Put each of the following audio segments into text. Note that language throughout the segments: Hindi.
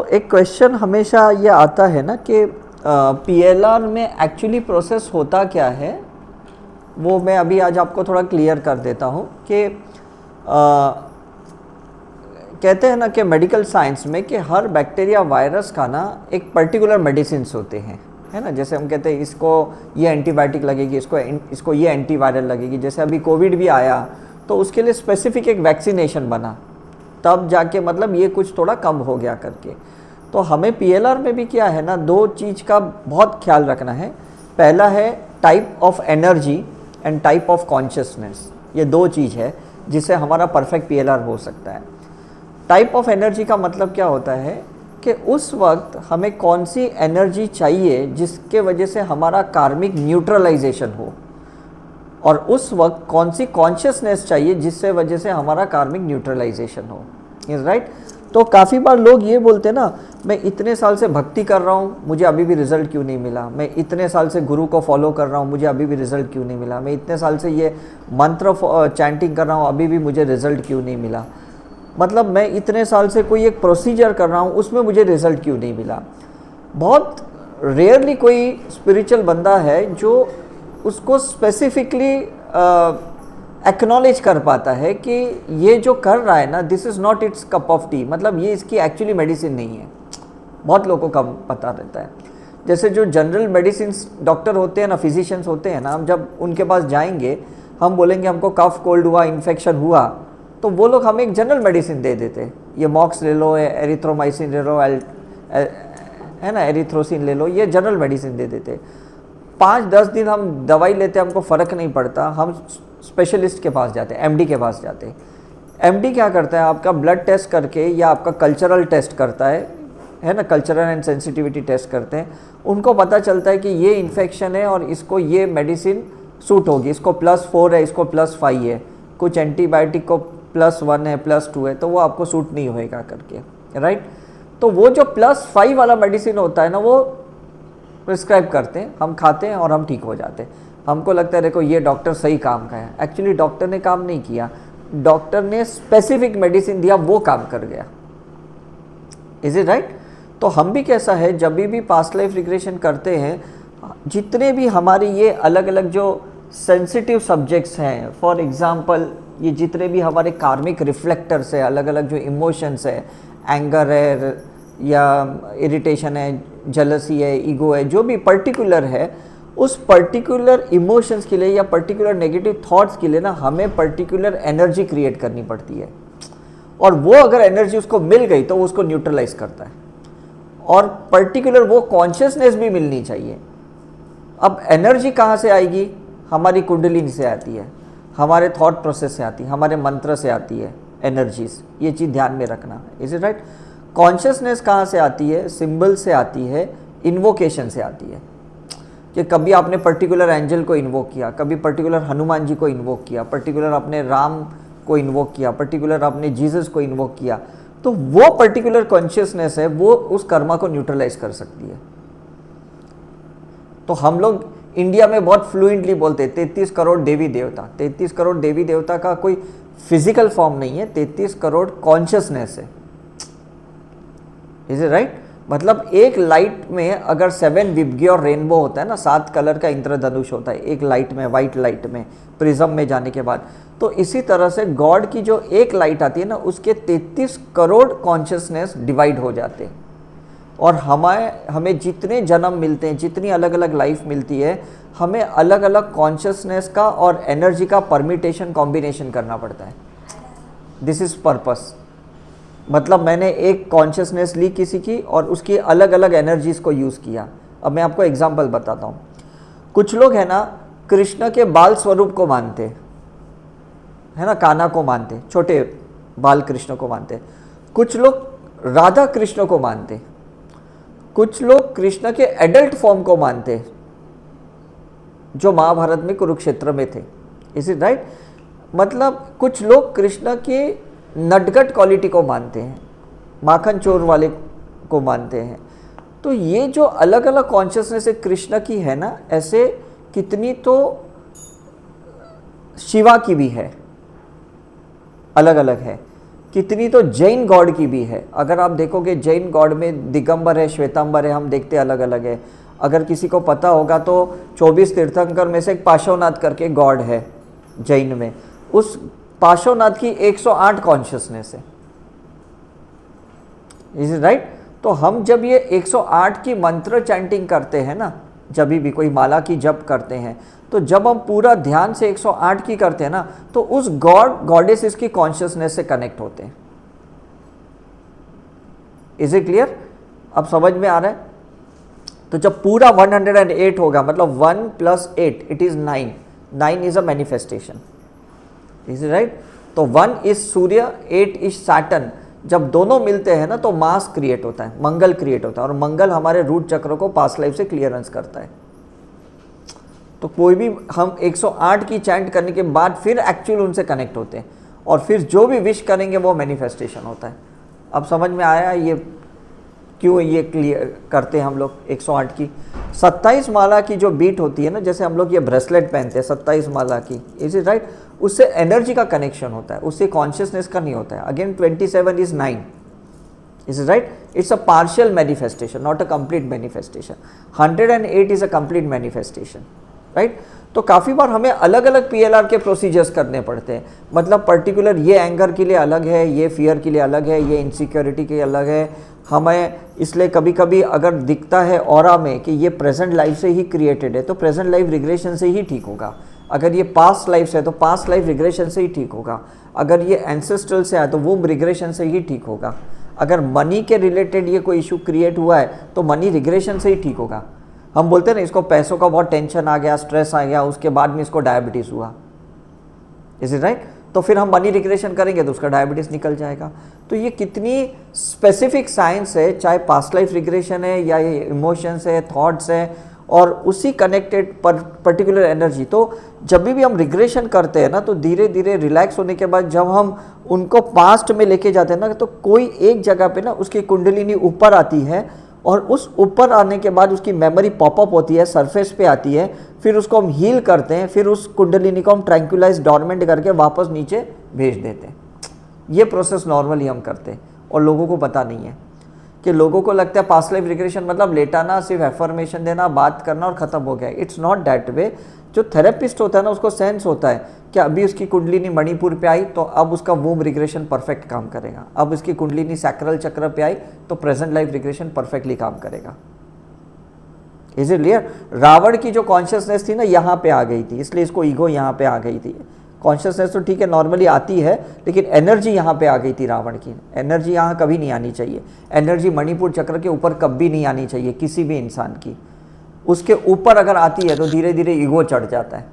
एक क्वेश्चन हमेशा ये आता है ना कि पीएलआर में एक्चुअली प्रोसेस होता क्या है, वो मैं अभी आज आपको थोड़ा क्लियर कर देता हूँ कि कहते हैं ना कि मेडिकल साइंस में कि हर बैक्टीरिया वायरस का ना एक पर्टिकुलर मेडिसिन्स होते हैं, है ना। जैसे हम कहते हैं इसको ये एंटीबायोटिक लगेगी, इसको ये एंटीवायरल लगेगी। जैसे अभी कोविड भी आया तो उसके लिए स्पेसिफिक एक वैक्सीनेशन बना, तब जाके मतलब ये कुछ थोड़ा कम हो गया करके। तो हमें पीएलआर में भी क्या है ना, दो चीज़ का बहुत ख्याल रखना है। पहला है type of energy and type of consciousness. ये दो चीज़ है जिससे हमारा परफेक्ट पीएलआर हो सकता है। टाइप ऑफ एनर्जी का मतलब क्या होता है कि उस वक्त हमें कौन सी एनर्जी चाहिए जिसके वजह से हमारा कार्मिक न्यूट्रलाइजेशन हो, और उस वक्त कौन सी कॉन्शियसनेस चाहिए जिससे वजह से हमारा कार्मिक न्यूट्रलाइजेशन हो। Is right. तो काफ़ी बार लोग ये बोलते हैं ना, मैं इतने साल से भक्ति कर रहा हूँ, मुझे अभी भी रिजल्ट क्यों नहीं मिला। मैं इतने साल से गुरु को फॉलो कर रहा हूँ, मुझे अभी भी रिजल्ट क्यों नहीं मिला। मैं इतने साल से ये मंत्र चैंटिंग कर रहा हूँ, अभी भी मुझे रिजल्ट क्यों नहीं मिला। मतलब मैं इतने साल से कोई एक प्रोसीजर कर रहा हूँ, उसमें मुझे रिजल्ट क्यों नहीं मिला। बहुत रेयरली कोई स्पिरिचुअल बंदा है जो उसको स्पेसिफिकली एक्नॉलेज कर पाता है कि ये जो कर रहा है ना, this is not it's cup of T, मतलब ये इसकी एक्चुअली मेडिसिन नहीं है। बहुत लोगों को कम पता रहता है। जैसे जो जनरल मेडिसिन डॉक्टर होते हैं ना, फिजिशियंस होते हैं ना, हम जब उनके पास जाएंगे, हम बोलेंगे हमको कफ कोल्ड हुआ, इन्फेक्शन हुआ, तो वो लोग हमें एक जनरल मेडिसिन दे देते हैं। ये मॉक्स ले लो, एरिथ्रोमाइसिन ले लो, है ना, एरिथ्रोसिन ले लो, ये जनरल मेडिसिन दे देते। 5-10 दिन हम दवाई लेते, हमको फ़र्क नहीं पड़ता, हम स्पेशलिस्ट के पास जाते हैं, एमडी के पास जाते हैं। एमडी क्या करता है, आपका ब्लड टेस्ट करके या आपका कल्चरल टेस्ट करता है ना, कल्चरल एंड सेंसिटिविटी टेस्ट करते हैं। उनको पता चलता है कि ये इन्फेक्शन है और इसको ये मेडिसिन सूट होगी, इसको +4 है, इसको +5 है, कुछ एंटीबायोटिक को +1 है, +2 है, तो वो आपको सूट नहीं होएगा करके, राइट। तो वो जो +5 वाला मेडिसिन होता है ना, वो प्रिस्क्राइब करते हैं, हम खाते हैं और हम ठीक हो जाते हैं। हमको लगता है देखो ये डॉक्टर सही काम का है। एक्चुअली डॉक्टर ने काम नहीं किया, डॉक्टर ने स्पेसिफिक मेडिसिन दिया, वो काम कर गया। Is it right. तो हम भी कैसा है, जब भी पास्ट लाइफ रिग्रेशन करते हैं, जितने भी हमारी ये अलग अलग जो सेंसिटिव सब्जेक्ट्स हैं, फॉर एग्जांपल ये जितने भी हमारे कार्मिक रिफ्लेक्टर्स है, अलग अलग जो इमोशंस है, एंगर है या इरिटेशन है, जेलसी है, ईगो है, जो भी पर्टिकुलर है, उस पर्टिकुलर इमोशंस के लिए या पर्टिकुलर नेगेटिव थॉट्स के लिए ना हमें पर्टिकुलर एनर्जी क्रिएट करनी पड़ती है। और वो अगर एनर्जी उसको मिल गई तो वो उसको न्यूट्रलाइज करता है, और पर्टिकुलर वो कॉन्शियसनेस भी मिलनी चाहिए। अब एनर्जी कहाँ से आएगी, हमारी कुंडलिनी से आती है, हमारे थॉट प्रोसेस से आती है, हमारे मंत्र से आती है एनर्जीज। ये चीज़ ध्यान में रखना। Is it right. कॉन्शियसनेस कहाँ से आती है, सिंबल से आती है, इन्वोकेशन से आती है। कि कभी आपने पर्टिकुलर एंजल को इन्वोक किया, कभी पर्टिकुलर हनुमान जी को इन्वोक किया, पर्टिकुलर अपने राम को इन्वोक किया, पर्टिकुलर अपने जीसस को इन्वोक किया, तो वो पर्टिकुलर कॉन्शियसनेस है, वो उस कर्मा को न्यूट्रलाइज कर सकती है। तो हम लोग इंडिया में बहुत फ्लुएंटली बोलते हैं 33 करोड़ देवी देवता। 33 करोड़ देवी देवता का कोई फिजिकल फॉर्म नहीं है, 33 करोड़ कॉन्शियसनेस है। Is it right. मतलब एक लाइट में अगर 7 विबग्य और रेनबो होता है ना, 7 कलर का इंद्रधनुष होता है एक लाइट में, वाइट लाइट में, प्रिज्म में जाने के बाद, तो इसी तरह से गॉड की जो एक लाइट आती है ना, उसके 33 करोड़ कॉन्शियसनेस डिवाइड हो जाते हैं। और हमें जितने जन्म मिलते हैं, जितनी अलग अलग लाइफ मिलती है, हमें अलग अलग कॉन्शियसनेस का और एनर्जी का परमिटेशन कॉम्बिनेशन करना पड़ता है। This is purpose. मतलब मैंने एक कॉन्शियसनेस ली किसी की और उसकी अलग अलग एनर्जीज को यूज़ किया। अब मैं आपको एग्जांपल बताता हूँ। कुछ लोग है ना कृष्ण के बाल स्वरूप को मानते, है ना, कान्हा को मानते, छोटे बाल कृष्ण को मानते। कुछ लोग राधा कृष्ण को मानते, कुछ लोग कृष्ण के एडल्ट फॉर्म को मानते जो महाभारत में कुरुक्षेत्र में थे। Is it right. मतलब कुछ लोग कृष्ण के नटखट क्वालिटी को मानते हैं, माखन चोर वाले को मानते हैं। तो ये जो अलग अलग कॉन्शियसनेस कृष्ण की है ना, ऐसे कितनी तो शिवा की भी है, अलग अलग है। कितनी तो जैन गॉड की भी है। अगर आप देखोगे जैन गॉड में दिगंबर है, श्वेतांबर है, हम देखते अलग अलग है। अगर किसी को पता होगा तो 24 तीर्थंकर में से एक पार्श्वनाथ करके गॉड है जैन में। उस पार्श्वनाथ की 108 कॉन्शियसनेस है, इज इट राइट? तो हम जब ये 108 की मंत्र चैंटिंग करते हैं ना, जब भी कोई माला की जप करते हैं, तो जब हम पूरा ध्यान से 108 की करते हैं ना, तो उस गॉड गॉडेस की कॉन्शियसनेस से कनेक्ट होते हैं। Is it clear? अब समझ में आ रहा है? तो जब पूरा 108 होगा, मतलब 1 + 8 it is 9, 9 is a manifestation, is it right? तो 1 इज सूर्य, 8 इज सैटर्न। जब दोनों मिलते हैं ना तो मास क्रिएट होता है, मंगल क्रिएट होता है, और मंगल हमारे रूट चक्र को पास्ट लाइफ से क्लियरेंस करता है। तो कोई भी हम 108 की चैंट करने के बाद फिर एक्चुअल उनसे कनेक्ट होते हैं, और फिर जो भी विश करेंगे वो मैनिफेस्टेशन होता है। अब समझ में आया ये क्यों ये क्लियर करते हैं हम लोग 108 की? 27 माला की जो बीट होती है ना, जैसे हम लोग ये ब्रेसलेट पहनते हैं 27 माला की, इज इट राइट? उससे एनर्जी का कनेक्शन होता है, उससे कॉन्शियसनेस का नहीं होता है। Again 27 is 9, is it right? It's a partial manifestation, not a complete manifestation. 108 is a complete manifestation, right? तो काफ़ी बार हमें अलग अलग PLR के प्रोसीजर्स करने पड़ते हैं। मतलब पर्टिकुलर ये एंगर के लिए अलग है, ये फियर के लिए अलग है, ये इनसिक्योरिटी के लिए अलग है। हमें इसलिए कभी कभी अगर दिखता है ऑरा में कि ये प्रेजेंट लाइफ से ही क्रिएटेड है, तो प्रेजेंट लाइफ रिग्रेशन से ही ठीक होगा। अगर ये पास्ट लाइफ से है तो पास्ट लाइफ रिग्रेशन से ही ठीक होगा। अगर ये एंसेस्ट्रल से है तो वो रिग्रेशन से ही ठीक होगा। अगर मनी के रिलेटेड ये कोई इशू क्रिएट हुआ है तो मनी रिग्रेशन से ही ठीक होगा। हम बोलते हैं ना, इसको पैसों का बहुत टेंशन आ गया, स्ट्रेस आ गया, उसके बाद में इसको डायबिटीज़ हुआ, इज इट राइट? तो फिर हम मनी रिग्रेशन करेंगे तो उसका डायबिटीज़ निकल जाएगा। तो ये कितनी स्पेसिफिक साइंस है, चाहे पास्ट लाइफ रिग्रेशन है या ये इमोशंस है, थॉट्स है, और उसी कनेक्टेड पर्टिकुलर एनर्जी। तो जब भी हम रिग्रेशन करते हैं ना, तो धीरे धीरे रिलैक्स होने के बाद जब हम उनको पास्ट में लेके जाते हैं ना, तो कोई एक जगह पे ना उसकी कुंडलिनी ऊपर आती है, और उस ऊपर आने के बाद उसकी मेमोरी पॉपअप होती है, सरफेस पे आती है, फिर उसको हम हील करते हैं, फिर उस कुंडलिनी को हम ट्रैंक्विलाइज डॉर्मेंट करके वापस नीचे भेज देते हैं। ये प्रोसेस नॉर्मली हम करते हैं, और लोगों को पता नहीं है। कि लोगों को लगता है पास्ट लाइफ रिग्रेशन मतलब लेटाना, सिर्फ एफर्मेशन देना, बात करना और ख़त्म हो गया। It's not that way. जो थेरेपिस्ट होता है ना, उसको सेंस होता है कि अभी उसकी कुंडलिनी मणिपुर पे आई तो अब उसका वूम रिग्रेशन परफेक्ट काम करेगा, अब उसकी कुंडलिनी सैक्रल चक्र पे आई तो प्रेजेंट लाइफ रिग्रेशन परफेक्टली काम करेगा। Is it clear? रावण की जो कॉन्शियसनेस थी ना, यहाँ पे आ गई थी, इसलिए इसको ईगो यहाँ पे आ गई थी। कॉन्शियसनेस तो ठीक है नॉर्मली आती है, लेकिन एनर्जी यहाँ पे आ गई थी रावण की। एनर्जी यहाँ कभी नहीं आनी चाहिए। एनर्जी मणिपुर चक्र के ऊपर कभी नहीं आनी चाहिए किसी भी इंसान की। उसके ऊपर अगर आती है तो धीरे धीरे ईगो चढ़ जाता है।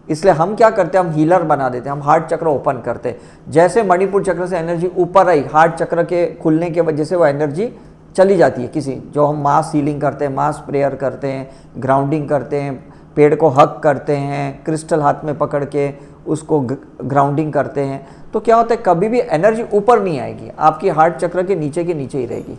इसलिए हम क्या करते हैं, हम हीलर बना देते हैं, हम हार्ट चक्र ओपन करते हैं। जैसे मणिपुर चक्र से एनर्जी ऊपर आई, हार्ट चक्र के खुलने के वजह से वो एनर्जी चली जाती है। किसी जो हम मास हीलिंग करते हैं, मास प्रेयर करते हैं, ग्राउंडिंग करते हैं, पेड़ को हक करते हैं, क्रिस्टल हाथ में पकड़ के उसको ग्राउंडिंग करते हैं, तो क्या होता है, कभी भी एनर्जी ऊपर नहीं आएगी, आपकी हार्ट चक्र के नीचे ही रहेगी।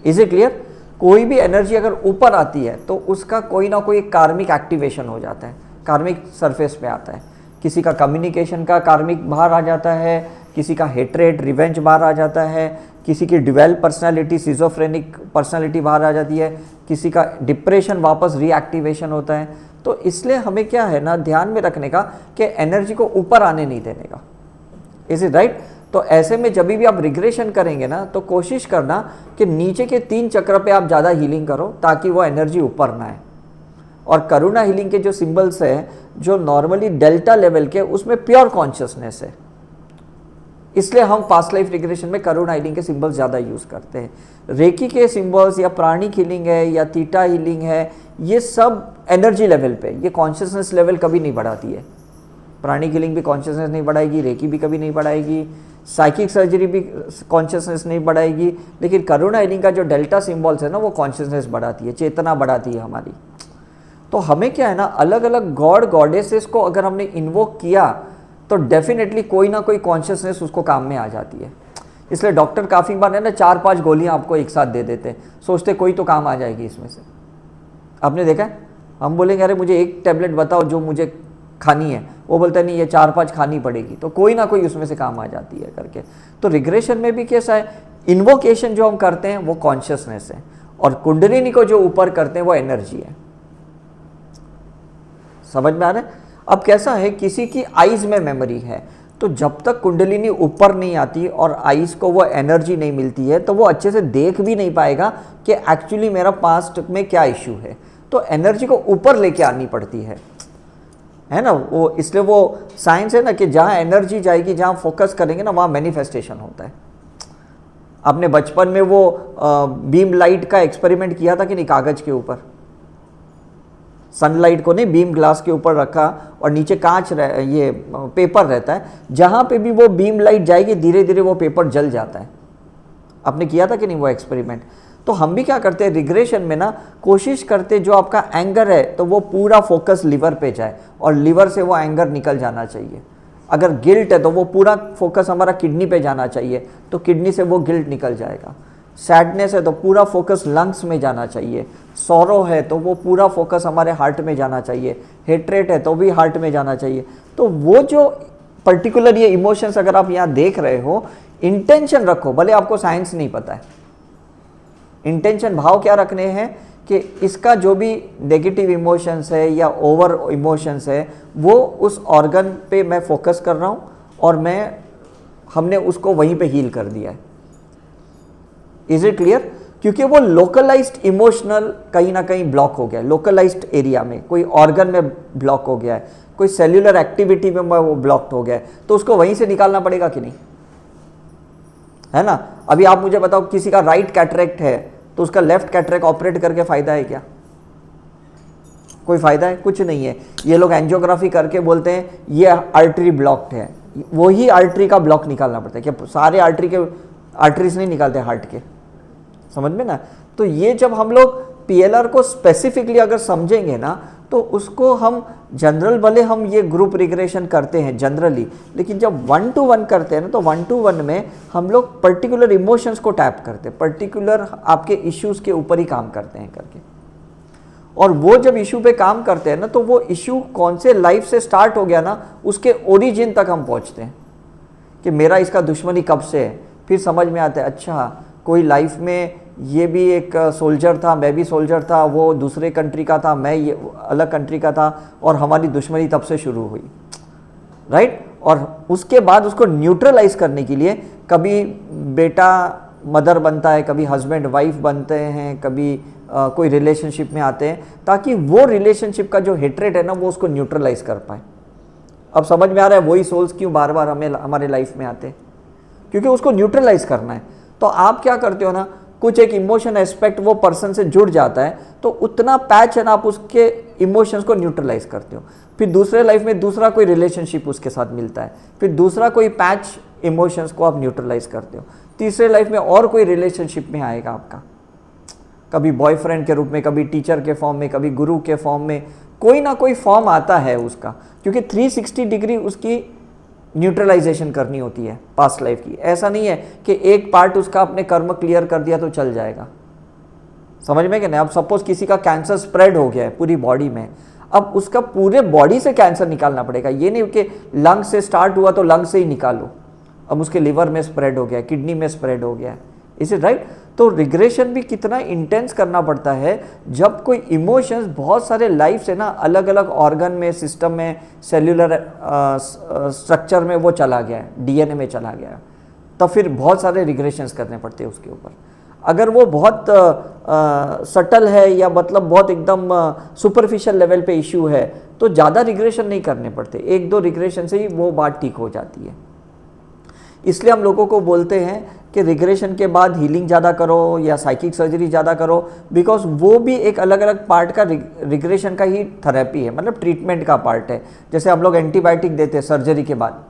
Is it clear? कोई भी एनर्जी अगर ऊपर आती है तो उसका कोई ना कोई कार्मिक एक्टिवेशन हो जाता है, कार्मिक सरफेस पे आता है। किसी का कम्युनिकेशन का कार्मिक बाहर आ जाता है, किसी का हेट्रेड रिवेंज बाहर आ जाता है, किसी की डिवेल पर्सनालिटी सिजोफ्रेनिक पर्सनालिटी बाहर आ जाती है, किसी का डिप्रेशन वापस रीएक्टिवेशन होता है। तो इसलिए हमें क्या है ना, ध्यान में रखने का कि एनर्जी को ऊपर आने नहीं देने का। Is it right? तो ऐसे में जब भी आप रिग्रेशन करेंगे ना, तो कोशिश करना कि नीचे के 3 चक्र पे आप ज़्यादा हीलिंग करो ताकि वो एनर्जी ऊपर ना आए। और करुणा हीलिंग के जो सिंबल्स है, जो नॉर्मली डेल्टा लेवल के, उसमें प्योर कॉन्शियसनेस है, इसलिए हम पास्ट लाइफ रिग्रेशन में करुणा हीलिंग के सिंबल्स ज़्यादा यूज़ करते हैं। रेकी के सिंबल्स या प्राणिक हीलिंग है या थीटा हीलिंग है, ये सब एनर्जी लेवल पे, ये कॉन्शियसनेस लेवल कभी नहीं बढ़ाती है। प्राणिक हीलिंग भी कॉन्शियसनेस नहीं बढ़ाएगी, रेकी भी कभी नहीं बढ़ाएगी, साइकिक सर्जरी भी कॉन्शियसनेस नहीं बढ़ाएगी, लेकिन करुणा हीलिंग का जो डेल्टा सिंबल्स है ना, वो कॉन्शियसनेस बढ़ाती है, चेतना बढ़ाती है हमारी। तो हमें क्या है ना, अलग अलग गॉड गॉडेसेस को अगर हमने इन्वोक किया तो डेफिनेटली कोई ना कोई कॉन्शियसनेस उसको काम में आ जाती है। इसलिए डॉक्टर काफ़ी बार है ना 4-5 गोलियां आपको एक साथ दे देते हैं, सोचते कोई तो काम आ जाएगी इसमें से। आपने देखा है, हम बोलेंगे अरे मुझे एक टैबलेट बताओ जो मुझे खानी है, वो बोलता है नहीं ये 4-5 खानी पड़ेगी, तो कोई ना कोई उसमें से काम आ जाती है करके। तो रिग्रेशन में भी कैसा है, इन्वोकेशन जो हम करते हैं वो कॉन्शियसनेस है, और कुंडलिनी को जो ऊपर करते हैं वो एनर्जी है। समझ में आ रहा है? अब कैसा है, किसी की आईज में मेमोरी है, तो जब तक कुंडलिनी ऊपर नहीं आती और आईज को वो एनर्जी नहीं मिलती है तो वो अच्छे से देख भी नहीं पाएगा कि एक्चुअली मेरा पास्ट में क्या इश्यू है। तो एनर्जी को ऊपर लेके आनी पड़ती है ना। वो इसलिए वो साइंस है ना कि जहाँ एनर्जी जाएगी, जहाँ फोकस करेंगे ना, वहाँ मैनिफेस्टेशन होता है। आपने बचपन में वो बीम लाइट का एक्सपेरिमेंट किया था कि नहीं, कागज के ऊपर, सनलाइट को नहीं बीम ग्लास के ऊपर रखा और नीचे कांच ये पेपर रहता है, जहाँ पे भी वो बीम लाइट जाएगी धीरे धीरे वो पेपर जल जाता है। आपने किया था कि नहीं वो एक्सपेरिमेंट? तो हम भी क्या करते हैं रिग्रेशन में ना, कोशिश करते जो आपका एंगर है तो वो पूरा फोकस लिवर पे जाए और लिवर से वो एंगर निकल जाना चाहिए। अगर गिल्ट है तो वो पूरा फोकस हमारा किडनी पे जाना चाहिए, तो किडनी से वो गिल्ट निकल जाएगा। सैडनेस है तो पूरा फोकस लंग्स में जाना चाहिए। सॉरो है तो वो पूरा फोकस हमारे हार्ट में जाना चाहिए। हेट्रेट है तो भी हार्ट में जाना चाहिए। तो वो जो पर्टिकुलर ये इमोशंस अगर आप यहाँ देख रहे हो, इंटेंशन रखो, भले आपको साइंस नहीं पता है। इंटेंशन भाव क्या रखने हैं कि इसका जो भी नेगेटिव इमोशंस है या ओवर इमोशंस है वो उस ऑर्गन पे मैं फोकस कर रहा हूँ और हमने उसको वहीं पे हील कर दिया है। Is it clear? क्योंकि वो लोकलाइज्ड इमोशनल कहीं ना कहीं ब्लॉक हो गया है, लोकलाइज्ड एरिया में कोई ऑर्गन में ब्लॉक हो गया है, कोई सेल्यूलर एक्टिविटी में वो ब्लॉक्ड हो गया है, तो उसको वहीं से निकालना पड़ेगा कि नहीं, है ना। अभी आप मुझे बताओ, किसी का राइट कैटरेक्ट है तो उसका लेफ्ट कैटरेक्ट ऑपरेट करके फायदा है क्या? कोई फायदा है? कुछ नहीं है। ये लोग एंजियोग्राफी करके बोलते हैं ये आर्टरी ब्लॉक्ड है, वही आर्टरी का ब्लॉक निकालना पड़ता है। क्या सारे आर्टरीज नहीं निकालते हार्ट के? समझ में ना। तो ये जब हम लोग पीएलआर को स्पेसिफिकली अगर समझेंगे ना, तो उसको हम जनरल, भले हम ये ग्रुप रिग्रेशन करते हैं जनरली, लेकिन जब 1-to-1 करते हैं ना, तो 1-to-1 में हम लोग पर्टिकुलर इमोशंस को टैप करते हैं, पर्टिकुलर आपके इश्यूज के ऊपर ही काम करते हैं करके। और वो जब इशू पे काम करते हैं ना, तो वो इशू कौन से लाइफ से स्टार्ट हो गया ना, उसके ओरिजिन तक हम पहुंचते हैं कि मेरा इसका दुश्मनी कब से है। फिर समझ में आता है, अच्छा कोई लाइफ में ये भी एक सोल्जर था, मैं भी सोल्जर था, वो दूसरे कंट्री का था, मैं ये अलग कंट्री का था, और हमारी दुश्मनी तब से शुरू हुई, राइट। और उसके बाद उसको न्यूट्रलाइज करने के लिए कभी बेटा मदर बनता है, कभी हस्बैंड वाइफ बनते हैं, कभी कोई रिलेशनशिप में आते हैं, ताकि वो रिलेशनशिप का जो हेट्रेट है ना, वो उसको न्यूट्रलाइज कर पाए। अब समझ में आ रहा है वही सोल्स क्यों बार बार हमारे लाइफ में आते हैं, क्योंकि उसको न्यूट्रलाइज करना है। तो आप क्या करते हो ना, कुछ एक इमोशन एस्पेक्ट वो पर्सन से जुड़ जाता है, तो उतना पैच है ना, आप उसके इमोशंस को न्यूट्रलाइज करते हो। फिर दूसरे लाइफ में दूसरा कोई रिलेशनशिप उसके साथ मिलता है, फिर दूसरा कोई पैच इमोशंस को आप न्यूट्रलाइज करते हो। तीसरे लाइफ में और कोई रिलेशनशिप में आएगा आपका, कभी बॉयफ्रेंड के रूप में, कभी टीचर के फॉर्म में, कभी गुरु के फॉर्म में, कोई ना कोई फॉर्म आता है उसका, क्योंकि 360 डिग्री उसकी न्यूट्रलाइजेशन करनी होती है पास्ट लाइफ की। ऐसा नहीं है कि एक पार्ट उसका अपने कर्म क्लियर कर दिया तो चल जाएगा। समझ में कि नहीं? अब सपोज किसी का कैंसर स्प्रेड हो गया है पूरी बॉडी में, अब उसका पूरे बॉडी से कैंसर निकालना पड़ेगा। ये नहीं कि लंग से स्टार्ट हुआ तो लंग से ही निकालो, अब उसके लिवर में स्प्रेड हो गया, किडनी में स्प्रेड हो गया, इज इट राइट? तो रिग्रेशन भी कितना इंटेंस करना पड़ता है जब कोई इमोशंस बहुत सारे लाइफ से ना अलग अलग ऑर्गन में, सिस्टम में, सेल्यूलर स्ट्रक्चर में वो चला गया है, डीएनए में चला गया है, तब फिर बहुत सारे रिग्रेशंस करने पड़ते हैं उसके ऊपर। अगर वो बहुत सटल है या मतलब बहुत एकदम सुपरफिशियल लेवल पे इश्यू है, तो ज़्यादा रिग्रेशन नहीं करने पड़ते, 1-2 रिग्रेशन से ही वो बात ठीक हो जाती है। इसलिए हम लोगों को बोलते हैं कि रिग्रेशन के बाद हीलिंग ज़्यादा करो या साइकिक सर्जरी ज़्यादा करो, बिकॉज वो भी एक अलग अलग पार्ट का रिग्रेशन का ही थेरेपी है, मतलब ट्रीटमेंट का पार्ट है। जैसे हम लोग एंटीबायोटिक देते हैं सर्जरी के बाद,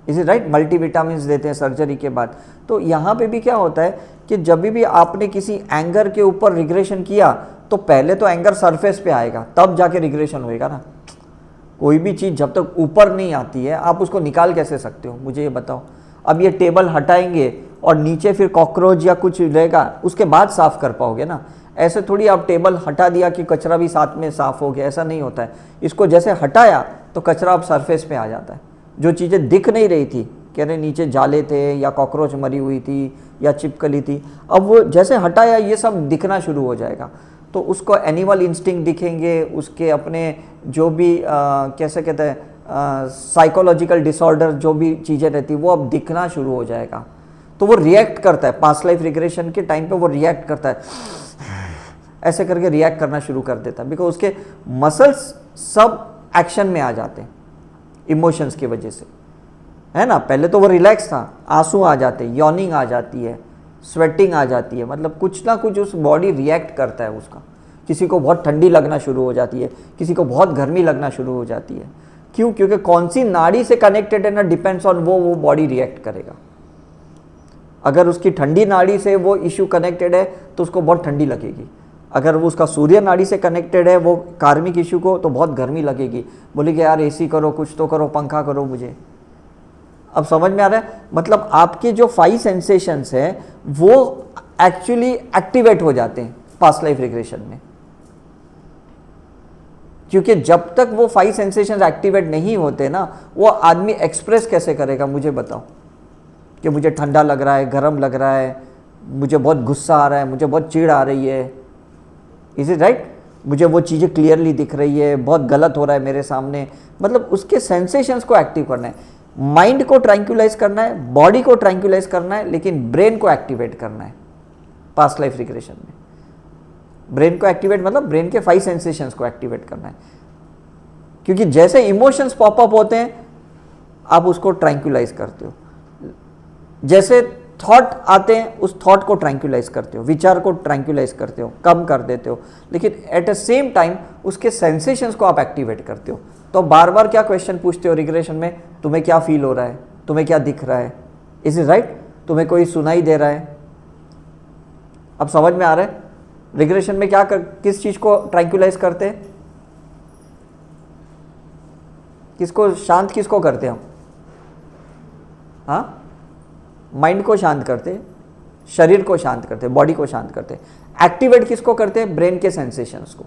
इज इट राइट, मल्टीविटामिन्स देते हैं सर्जरी के बाद। तो यहाँ पे भी क्या होता है कि जब भी आपने किसी एंगर के ऊपर रिग्रेशन किया, तो पहले तो एंगर सरफेस पे आएगा, तब जाके रिग्रेशन होएगा ना। कोई भी चीज़ जब तक ऊपर नहीं आती है, आप उसको निकाल कैसे सकते हो, मुझे ये बताओ। अब ये टेबल हटाएंगे और नीचे फिर कॉकरोच या कुछ रहेगा, उसके बाद साफ कर पाओगे ना। ऐसे थोड़ी आप टेबल हटा दिया कि कचरा भी साथ में साफ हो गया, ऐसा नहीं होता है। इसको जैसे हटाया तो कचरा अब सरफेस पे आ जाता है। जो चीज़ें दिख नहीं रही थी, कह रहे नीचे जाले थे या कॉकरोच मरी हुई थी या चिपकली थी, अब वो जैसे हटाया ये सब दिखना शुरू हो जाएगा। तो उसको एनिमल इंस्टिंक्ट दिखेंगे, उसके अपने जो भी कैसे कहते हैं साइकोलॉजिकल डिसऑर्डर जो भी चीज़ें रहती वो अब दिखना शुरू हो जाएगा। तो वो रिएक्ट करता है, पास्ट लाइफ रिग्रेशन के टाइम पे वो रिएक्ट करता है, ऐसे करके रिएक्ट करना शुरू कर देता है, बिकॉज उसके मसल्स सब एक्शन में आ जाते हैं इमोशंस की वजह से, है ना। पहले तो वो रिलैक्स था, आंसू आ जाते हैं, यॉर्निंग आ जाती है, स्वेटिंग आ जाती है, मतलब कुछ ना कुछ उस बॉडी रिएक्ट करता है उसका। किसी को बहुत ठंडी लगना शुरू हो जाती है, किसी को बहुत गर्मी लगना शुरू हो जाती है। क्यों? क्योंकि कौन सी नाड़ी से कनेक्टेड है ना, डिपेंड्स ऑन वो बॉडी रिएक्ट करेगा। अगर उसकी ठंडी नाड़ी से वो इश्यू कनेक्टेड है तो उसको बहुत ठंडी लगेगी। अगर वो उसका सूर्य नाड़ी से कनेक्टेड है वो कार्मिक इश्यू को, तो बहुत गर्मी लगेगी, बोलेगी यार एसी करो, कुछ तो करो, पंखा करो मुझे। अब समझ में आ रहा है? मतलब आपके जो 5 सेंसेशंस है वो एक्चुअली एक्टिवेट हो जाते हैं पास्ट लाइफ रिग्रेशन में, क्योंकि जब तक वो 5 सेंसेशंस एक्टिवेट नहीं होते ना, वो आदमी एक्सप्रेस कैसे करेगा? मुझे बताओ कि मुझे ठंडा लग रहा है, गर्म लग रहा है, मुझे बहुत गुस्सा आ रहा है, मुझे बहुत चिढ़ आ रही है, इज इट राइट? मुझे वो चीज़ें क्लियरली दिख रही है, बहुत गलत हो रहा है मेरे सामने। मतलब उसके सेंसेशंस को एक्टिव करना है, माइंड को ट्रैंक्विलाइज करना है, बॉडी को ट्रैंक्विलाइज करना है, लेकिन ब्रेन को एक्टिवेट करना है पास्ट लाइफ रिग्रेशन में। ब्रेन को एक्टिवेट मतलब ब्रेन के 5 सेंसेशंस को एक्टिवेट करना है, क्योंकि जैसे इमोशंस पॉपअप होते हैं आप उसको ट्रैंक्विलाइज करते हो, जैसे थॉट आते हैं उस थॉट को ट्रैंक्विलाइज करते हो, विचार को ट्रैंक्विलाइज करते हो, कम कर देते हो, लेकिन एट अ सेम टाइम उसके सेंसेशंस को आप एक्टिवेट करते हो। तो बार बार क्या क्वेश्चन पूछते हो रिग्रेशन में? तुम्हें क्या फील हो रहा है, तुम्हें क्या दिख रहा है, इज इट राइट? तुम्हें कोई सुनाई दे रहा है? अब समझ में आ रहा है रिग्रेशन में किस चीज को ट्रैंक्विलाइज करते हैं? किसको शांत किसको करते हैं हम? हाँ, माइंड को शांत करते हैं, शरीर को शांत करते हैं, बॉडी को शांत करते हैं। एक्टिवेट किसको करते हैं? ब्रेन के सेंसेशंस को।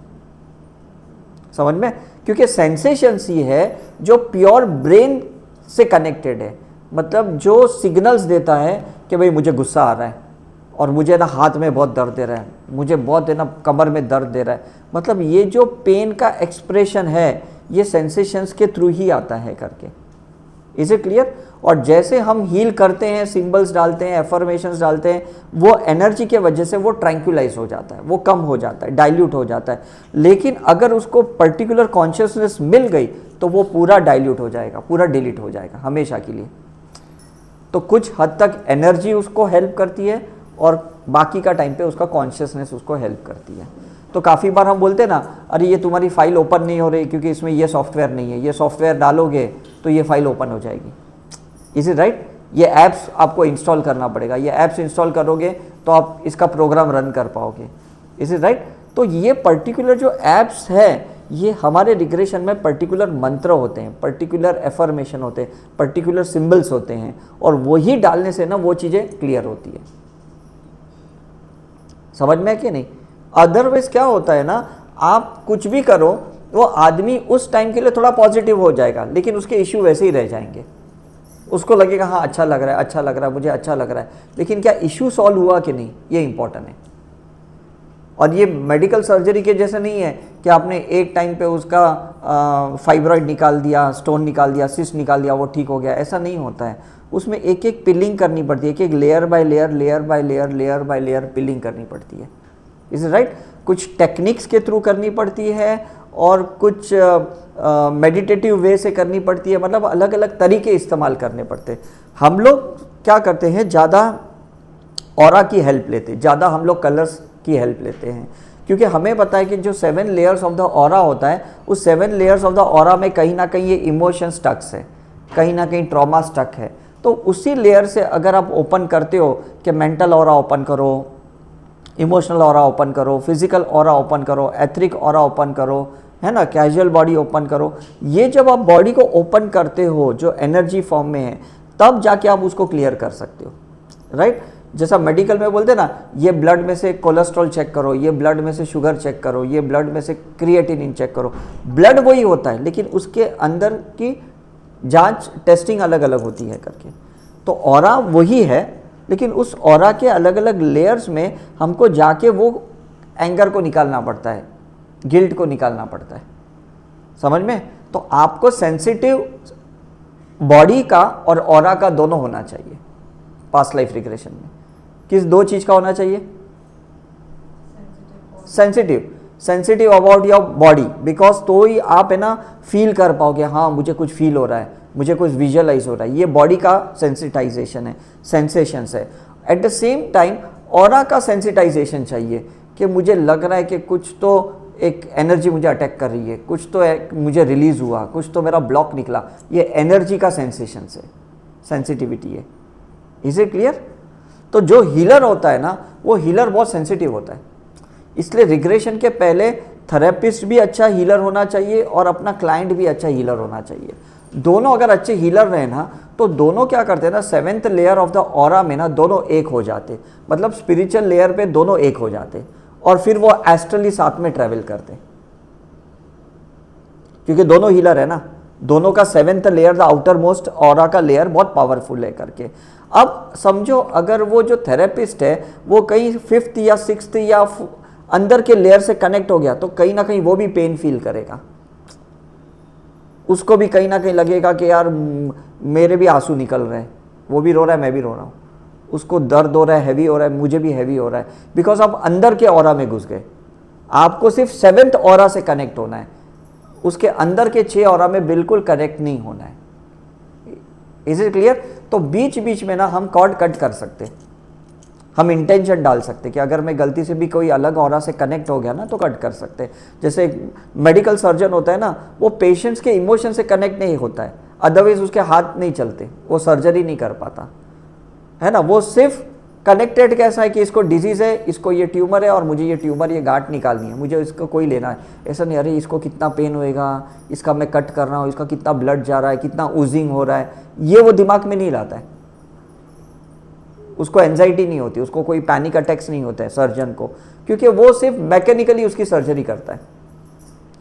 समझ में? क्योंकि सेंसेशंस ही है जो प्योर ब्रेन से कनेक्टेड है, मतलब जो सिग्नल्स देता है कि भाई मुझे गुस्सा आ रहा है और मुझे ना हाथ में बहुत दर्द दे रहा है, मुझे बहुत है ना कमर में दर्द दे रहा है, मतलब ये जो पेन का एक्सप्रेशन है ये सेंसेशंस के थ्रू ही आता है करके। Is it clear? और जैसे हम हील करते हैं, सिंबल्स डालते हैं, एफर्मेशंस डालते हैं, वो एनर्जी के वजह से वो ट्रैंक्विलाइज हो जाता है, वो कम हो जाता है, डाइल्यूट हो जाता है। लेकिन अगर उसको पर्टिकुलर कॉन्शियसनेस मिल गई तो वो पूरा डाइल्यूट हो जाएगा, पूरा डिलीट हो जाएगा हमेशा के लिए। तो कुछ हद तक एनर्जी उसको हेल्प करती है और बाकी का टाइम पे उसका कॉन्शियसनेस उसको हेल्प करती है। तो काफ़ी बार हम बोलते हैं ना, अरे ये तुम्हारी फाइल ओपन नहीं हो रही क्योंकि इसमें ये सॉफ्टवेयर नहीं है, ये सॉफ्टवेयर डालोगे तो ये फाइल ओपन हो जाएगी। Is it right? ये ऐप्स आपको इंस्टॉल करना पड़ेगा, ये ऐप्स इंस्टॉल करोगे तो आप इसका प्रोग्राम रन कर पाओगे। Is it right? तो ये पर्टिकुलर जो ऐप्स है ये हमारे रिग्रेशन में पर्टिकुलर मंत्र होते हैं, पर्टिकुलर एफर्मेशन होते हैं, पर्टिकुलर सिंबल्स होते हैं, और वही डालने से ना वो चीज़ें क्लियर होती है। समझ में है कि नहीं? अदरवाइज क्या होता है ना, आप कुछ भी करो वो आदमी उस टाइम के लिए थोड़ा पॉजिटिव हो जाएगा, लेकिन उसके इश्यू वैसे ही रह जाएंगे। उसको लगेगा हाँ अच्छा लग रहा है, अच्छा लग रहा है, मुझे अच्छा लग रहा है, लेकिन क्या इश्यू सॉल्व हुआ कि नहीं, ये इंपॉर्टेंट है। और ये मेडिकल सर्जरी के जैसे नहीं है कि आपने एक टाइम पे उसका फाइब्रॉइड निकाल दिया, स्टोन निकाल दिया, सिस्ट निकाल दिया, वो ठीक हो गया, ऐसा नहीं होता है। उसमें एक एक पिलिंग करनी पड़ती है, एक एक layer by layer, layer by layer, layer by layer peeling करनी पड़ती है। Is right? कुछ टेक्निक्स के थ्रू करनी पड़ती है और कुछ मेडिटेटिव वे से करनी पड़ती है, मतलब अलग अलग तरीके इस्तेमाल करने पड़ते हैं। हम लोग क्या करते हैं, ज़्यादा ऑरा की हेल्प लेते हैं, ज़्यादा हम लोग कलर्स की हेल्प लेते हैं, क्योंकि हमें पता है कि जो 7 लेयर्स ऑफ द ऑरा होता है, उस 7 लेयर्स ऑफ द ऑरा में कहीं ना कहीं ये इमोशन स्टक्स है, कहीं ना कहीं ट्रॉमा स्टक है। तो उसी लेयर से अगर आप ओपन करते हो कि मेंटल ऑरा ओपन करो, इमोशनल ऑरा ओपन करो, फिजिकल ऑरा ओपन करो, एथरिक ऑरा ओपन करो, है ना, कैजुअल बॉडी ओपन करो, ये जब आप बॉडी को ओपन करते हो जो एनर्जी फॉर्म में है, तब जाके आप उसको क्लियर कर सकते हो। राइट? जैसा मेडिकल में बोलते ना, ये ब्लड में से कोलेस्ट्रॉल चेक करो, ये ब्लड में से शुगर चेक करो, ये ब्लड में से क्रिएटिनिन चेक करो। ब्लड वही होता है, लेकिन उसके अंदर की जांच टेस्टिंग अलग अलग होती है करके। तो ऑरा वही है, लेकिन उस ऑरा के अलग अलग लेयर्स में हमको जाके वो एंगर को निकालना पड़ता है, गिल्ट को निकालना पड़ता है, समझ में। तो आपको सेंसिटिव बॉडी का और ऑरा का दोनों होना चाहिए पास्ट लाइफ रिग्रेशन में। किस दो चीज का होना चाहिए? Sensitive about your body, because तो ही आप है ना फील कर पाओगे, हाँ मुझे कुछ फील हो रहा है, मुझे कुछ विजुअलाइज हो रहा है। ये बॉडी का सेंसिटाइजेशन है, सेंसेशंस है। At the same time aura का सेंसिटाइजेशन चाहिए कि मुझे लग रहा है कि कुछ तो एक एनर्जी मुझे अटैक कर रही है, कुछ तो मुझे रिलीज हुआ, कुछ तो मेरा ब्लॉक निकला। ये एनर्जी का सेंसेशन है, सेंसिटिविटी है। Is it clear? तो जो हीलर होता है ना, वो हीलर बहुत सेंसिटिव होता है। इसलिए रिग्रेशन के पहले थेरेपिस्ट भी अच्छा हीलर होना चाहिए और अपना क्लाइंट भी अच्छा हीलर होना चाहिए। दोनों अगर अच्छे हीलर रहे ना, तो दोनों क्या करते हैं ना, 7th layer of the aura में ना दोनों एक हो जाते, मतलब स्पिरिचुअल लेयर पे दोनों एक हो जाते, और फिर वो एस्ट्रली साथ में ट्रेवल करते, क्योंकि दोनों हीलर है ना। दोनों का 7th layer, the outer most aura का लेयर बहुत पावरफुल है करके। अब समझो अगर वो जो थेरेपिस्ट है वो कहीं 5th या 6th या अंदर के लेयर से कनेक्ट हो गया, तो कहीं ना कहीं वो भी पेन फील करेगा, उसको भी कहीं ना कहीं लगेगा कि यार मेरे भी आंसू निकल रहे हैं, वो भी रो रहा है, मैं भी रो रहा हूँ, उसको दर्द हो रहा है, हैवी हो रहा है, मुझे भी हैवी हो रहा है, बिकॉज आप अंदर के ऑरा में घुस गए। आपको सिर्फ 7th ऑरा से कनेक्ट होना है, उसके अंदर के 6 ऑरा में बिल्कुल कनेक्ट नहीं होना है। Is it clear? तो बीच बीच में ना हम कॉर्ड कट कर सकते, हम इंटेंशन डाल सकते कि अगर मैं गलती से भी कोई अलग ऑरा से कनेक्ट हो गया ना तो कट कर सकते। जैसे मेडिकल सर्जन होता है ना, वो पेशेंट्स के इमोशन से कनेक्ट नहीं होता है, अदरवाइज उसके हाथ नहीं चलते, वो सर्जरी नहीं कर पाता है ना। वो सिर्फ कनेक्टेड कैसा है कि इसको डिजीज़ है, इसको ये ट्यूमर है और मुझे ये ट्यूमर, ये गांठ निकालनी है, मुझे इसको कोई लेना है। ऐसा नहीं अरे इसको कितना पेन होएगा, इसका मैं कट कर रहा हूँ, इसका कितना ब्लड जा रहा है, कितना ऊजिंग हो रहा है, ये वो दिमाग में नहीं लाता है। उसको एंजाइटी नहीं होती, उसको कोई पैनिक अटैक्स नहीं होता है सर्जन को, क्योंकि वो सिर्फ मैकेनिकली उसकी सर्जरी करता है।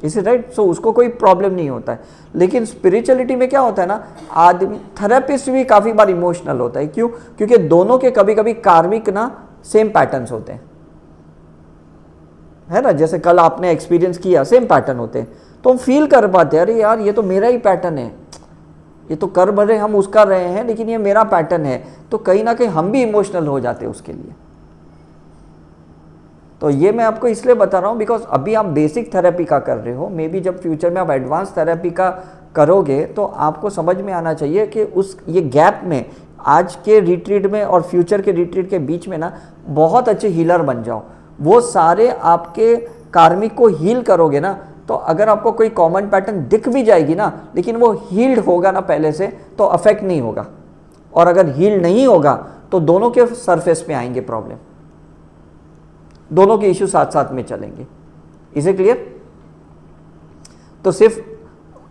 Is it right? सो उसको कोई प्रॉब्लम नहीं होता है। लेकिन स्पिरिचुअलिटी में क्या होता है ना, आदमी थेरेपिस्ट भी काफ़ी बार इमोशनल होता है। क्यों? क्योंकि दोनों के कभी कभी कार्मिक ना सेम पैटर्न्स होते हैं, है ना। जैसे कल आपने एक्सपीरियंस किया, सेम पैटर्न होते हैं, तो हम फील कर पाते हैं अरे यार ये तो मेरा ही पैटर्न है, ये तो कर भरे हम उसका रहे हैं, लेकिन ये मेरा पैटर्न है। तो कहीं ना कहीं हम भी इमोशनल हो जाते हैं उसके लिए। तो ये मैं आपको इसलिए बता रहा हूँ बिकॉज अभी आप बेसिक थेरेपी का कर रहे हो, मे बी जब फ्यूचर में आप एडवांस थेरेपी का करोगे तो आपको समझ में आना चाहिए कि उस ये गैप में, आज के रिट्रीट में और फ्यूचर के रिट्रीट के बीच में ना बहुत अच्छे हीलर बन जाओ। वो सारे आपके कार्मिक को हील करोगे ना, तो अगर आपको कोई कॉमन पैटर्न दिख भी जाएगी ना, लेकिन वो हील्ड होगा ना पहले से, तो अफेक्ट नहीं होगा। और अगर हील नहीं होगा तो दोनों के सरफेस पे आएंगे प्रॉब्लम, दोनों के इश्यू साथ साथ में चलेंगे। Is it clear? तो सिर्फ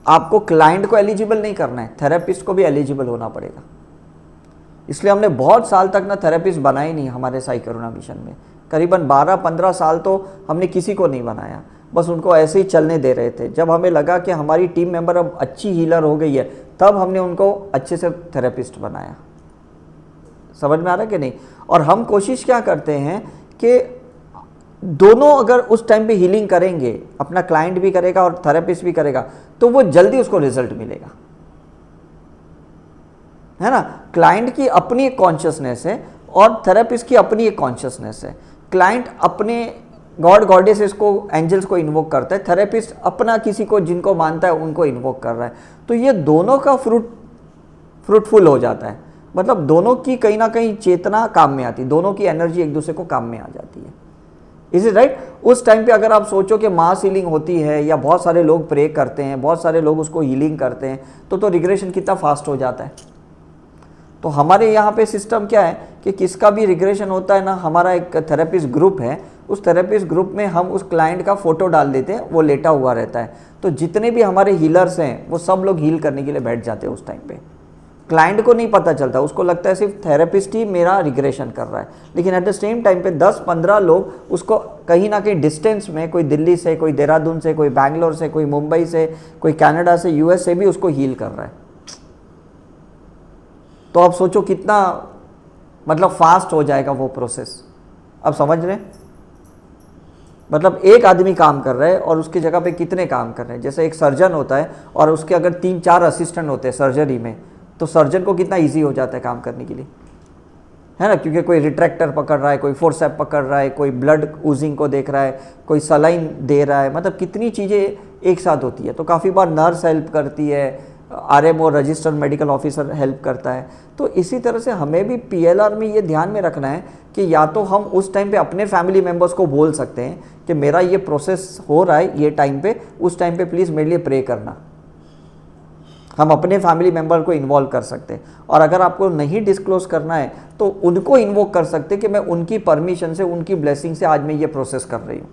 आपको क्लाइंट को एलिजिबल नहीं करना है, थेरेपिस्ट को भी एलिजिबल होना पड़ेगा। इसलिए हमने बहुत साल तक ना थेरेपिस्ट बनाए नहीं हमारे साई करुणा मिशन में, करीबन 12-15 साल तो हमने किसी को नहीं बनाया, बस उनको ऐसे ही चलने दे रहे थे। जब हमें लगा कि हमारी टीम मेंबर अब अच्छी हीलर हो गई है, तब हमने उनको अच्छे से थेरेपिस्ट बनाया। समझ में आ रहा है कि नहीं? और हम कोशिश क्या करते हैं कि दोनों अगर उस टाइम पे हीलिंग करेंगे, अपना क्लाइंट भी करेगा और थेरेपिस्ट भी करेगा, तो वो जल्दी उसको रिजल्ट मिलेगा, है ना। क्लाइंट की अपनी एक कॉन्शियसनेस है और थेरेपिस्ट की अपनी एक कॉन्शियसनेस है। क्लाइंट अपने गॉड गॉडेसेस को, एंजल्स को इन्वोक करता है, थेरेपिस्ट अपना किसी को जिनको मानता है उनको इन्वोक कर रहा है। तो ये दोनों का फ्रूटफुल हो जाता है, मतलब दोनों की कहीं ना कहीं चेतना काम में आती है, दोनों की एनर्जी एक दूसरे को काम में आ जाती है। Is it right? उस टाइम पे अगर आप सोचो कि मास हीलिंग होती है या बहुत सारे लोग प्रे करते हैं, बहुत सारे लोग उसको हीलिंग करते हैं, तो रिग्रेशन कितना फास्ट हो जाता है। तो हमारे यहाँ पे सिस्टम क्या है कि किसका भी रिग्रेशन होता है ना, हमारा एक थेरेपिस्ट ग्रुप है, उस थेरेपिस्ट ग्रुप में हम उस क्लाइंट का फोटो डाल देते हैं, वो लेटा हुआ रहता है। तो जितने भी हमारे हीलर्स हैं वो सब लोग हील करने के लिए बैठ जाते हैं उस टाइम पे, क्लाइंट को नहीं पता चलता, उसको लगता है सिर्फ थेरेपिस्ट ही मेरा रिग्रेशन कर रहा है, लेकिन एट द सेम टाइम पे 10-15 लोग उसको कहीं ना कहीं डिस्टेंस में, कोई दिल्ली से, कोई देहरादून से, कोई बैंगलोर से, कोई मुंबई से, कोई कनाडा से, यूएस से भी उसको हील कर रहा है। तो आप सोचो कितना मतलब फास्ट हो जाएगा वो प्रोसेस। अब समझ रहे हैं? मतलब एक आदमी काम कर रहा है और उसकी जगह पे कितने काम कर रहे हैं। जैसे एक सर्जन होता है और उसके अगर 3-4 असिस्टेंट होते हैं सर्जरी में, तो सर्जन को कितना इजी हो जाता है काम करने के लिए, है ना, क्योंकि कोई रिट्रैक्टर पकड़ रहा है, कोई फोर्सेप पकड़ रहा है, कोई ब्लड ऊजिंग को देख रहा है, कोई सलाइन दे रहा है, मतलब कितनी चीज़ें एक साथ होती है। तो काफ़ी बार नर्स हेल्प करती है, RMO registered medical officer help करता है। तो इसी तरह से हमें भी पीएलआर में ये ध्यान में रखना है कि या तो हम उस टाइम पे अपने फैमिली मेम्बर्स को बोल सकते हैं कि मेरा ये प्रोसेस हो रहा है ये टाइम पे, उस टाइम पे प्लीज़ मेरे लिए प्रे करना। हम अपने फैमिली मेम्बर को इन्वॉल्व कर सकते हैं। और अगर आपको नहीं डिस्क्लोज करना है तो उनको इन्वोक कर सकते हैं कि मैं उनकी परमिशन से, उनकी ब्लेसिंग से आज मैं ये प्रोसेस कर रही हूँ।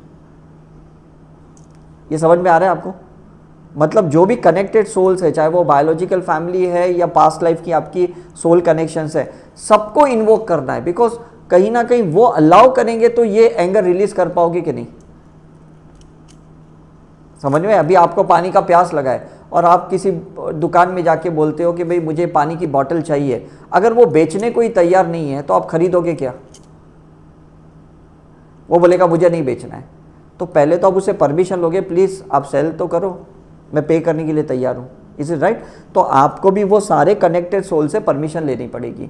ये समझ में आ रहा है आपको? मतलब जो भी कनेक्टेड सोल्स है, चाहे वो बायोलॉजिकल फैमिली है या पास्ट लाइफ की आपकी सोल कनेक्शंस है, सबको इन्वोक करना है। बिकॉज कहीं ना कहीं वो अलाउ करेंगे तो ये एंगर रिलीज कर पाओगे कि नहीं। समझ में? अभी आपको पानी का प्यास लगा है और आप किसी दुकान में जाके बोलते हो कि भाई मुझे पानी की बोतल चाहिए, अगर वो बेचने को ही तैयार नहीं है तो आप खरीदोगे क्या? वो बोलेगा मुझे नहीं बेचना है। तो पहले तो आप उसे परमिशन लोगे, प्लीज़ आप सेल तो करो, मैं पे करने के लिए तैयार हूँ। Is it right? तो आपको भी वो सारे कनेक्टेड सोल से परमिशन लेनी पड़ेगी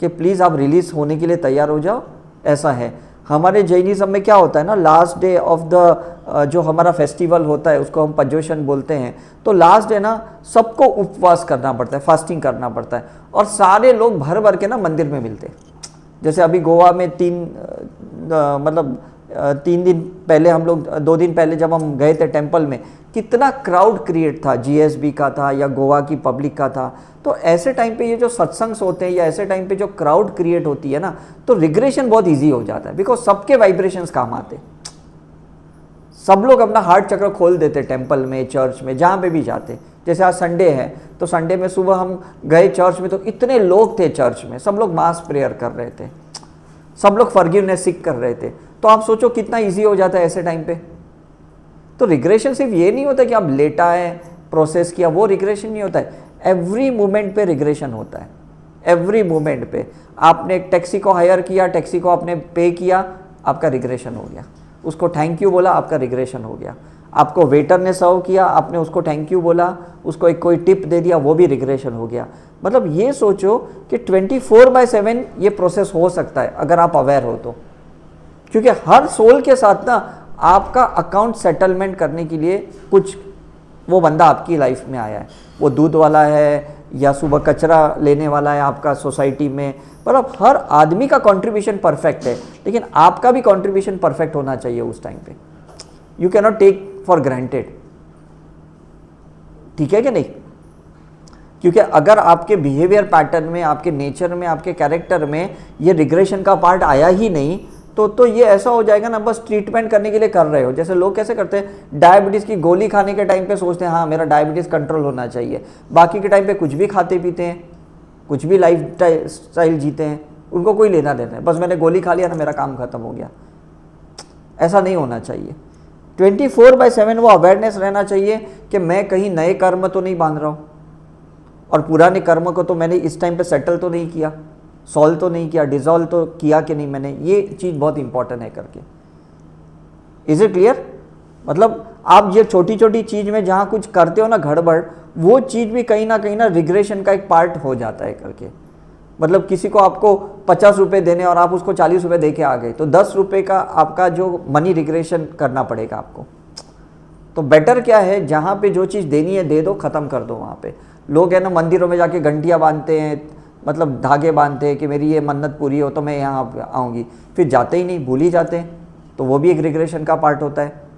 कि प्लीज़ आप रिलीज होने के लिए तैयार हो जाओ। ऐसा है हमारे जैनिज्म में क्या होता है ना, लास्ट डे ऑफ द जो हमारा फेस्टिवल होता है उसको हम पर्युषण बोलते हैं। तो लास्ट डे ना सबको उपवास करना पड़ता है, फास्टिंग करना पड़ता है, और सारे लोग भर भर के ना मंदिर में मिलते हैं। जैसे अभी गोवा में 3 दिन पहले हम लोग, 2 दिन पहले जब हम गए थे टेम्पल में, कितना क्राउड क्रिएट था, जीएसबी का था या गोवा की पब्लिक का था। तो ऐसे टाइम पे ये जो सत्संग्स होते हैं या ऐसे टाइम पे जो क्राउड क्रिएट होती है ना, तो रिग्रेशन बहुत इजी हो जाता है। बिकॉज सबके वाइब्रेशंस काम आते, सब लोग अपना हार्ट चक्र खोल देते टेम्पल में, चर्च में, जहाँ पे भी जाते। जैसे आज संडे है तो संडे में सुबह हम गए चर्च में, तो इतने लोग थे चर्च में, सब लोग मास प्रेयर कर रहे थे, सब लोग फॉरगिवनेस सीख कर रहे थे। तो आप सोचो कितना इजी हो जाता है ऐसे टाइम पे। तो रिग्रेशन सिर्फ ये नहीं होता कि आप लेटा है, प्रोसेस किया, वो रिग्रेशन नहीं होता है। एवरी मोमेंट पे रिग्रेशन होता है। एवरी मोमेंट पे आपने एक टैक्सी को हायर किया, टैक्सी को आपने पे किया, आपका रिग्रेशन हो गया। उसको थैंक यू बोला, आपका रिग्रेशन हो गया। आपको वेटर ने सर्व किया, आपने उसको थैंक यू बोला, उसको एक कोई टिप दे दिया, वो भी रिग्रेशन हो गया। मतलब ये सोचो कि 24/7 ये प्रोसेस हो सकता है अगर आप अवेयर हो तो। क्योंकि हर सोल के साथ ना आपका अकाउंट सेटलमेंट करने के लिए कुछ वो बंदा आपकी लाइफ में आया है। वो दूध वाला है या सुबह कचरा लेने वाला है आपका सोसाइटी में। मतलब हर आदमी का कंट्रीब्यूशन परफेक्ट है, लेकिन आपका भी कंट्रीब्यूशन परफेक्ट होना चाहिए उस टाइम पे। You can not take for granted. ठीक है कि नहीं? क्योंकि अगर आपके बिहेवियर पैटर्न में, आपके नेचर में, आपके कैरेक्टर में ये रिग्रेशन का पार्ट आया ही नहीं, तो ये ऐसा हो जाएगा ना, बस ट्रीटमेंट करने के लिए कर रहे हो। जैसे लोग कैसे करते हैं, डायबिटीज़ की गोली खाने के टाइम पे सोचते हैं हाँ मेरा डायबिटीज़ कंट्रोल होना चाहिए, बाकी के टाइम पे कुछ भी खाते पीते हैं, कुछ भी लाइफ स्टाइल जीते हैं, उनको कोई लेना देना है, बस मैंने गोली खा लिया ना मेरा काम खत्म हो गया। ऐसा नहीं होना चाहिए। 24/7 वो अवेयरनेस रहना चाहिए कि मैं कहीं नए कर्म तो नहीं बांध रहा हूँ, और पुराने कर्म को तो मैंने इस टाइम पे सेटल तो नहीं किया, सॉल्व तो नहीं किया, डिजॉल्व तो किया कि नहीं मैंने। ये चीज़ बहुत इंपॉर्टेंट है करके। Is it clear? मतलब आप ये छोटी छोटी चीज़ में जहाँ कुछ करते हो ना गड़बड़, वो चीज़ भी कहीं ना रिग्रेशन का एक पार्ट हो जाता है करके। मतलब किसी को आपको 50 रुपये देने और आप उसको 40 रुपये दे के आ गए, तो 10 रुपये का आपका जो मनी रिग्रेशन करना पड़ेगा आपको। तो बेटर क्या है, जहाँ पे जो चीज़ देनी है दे दो, ख़त्म कर दो। वहाँ पे लोग है ना मंदिरों में जाके घंटियाँ बांधते हैं, मतलब धागे बांधते हैं कि मेरी ये मन्नत पूरी हो तो मैं यहाँ आऊँगी, फिर जाते ही नहीं, भूल ही जाते हैं। तो वो भी एक रिग्रेशन का पार्ट होता है।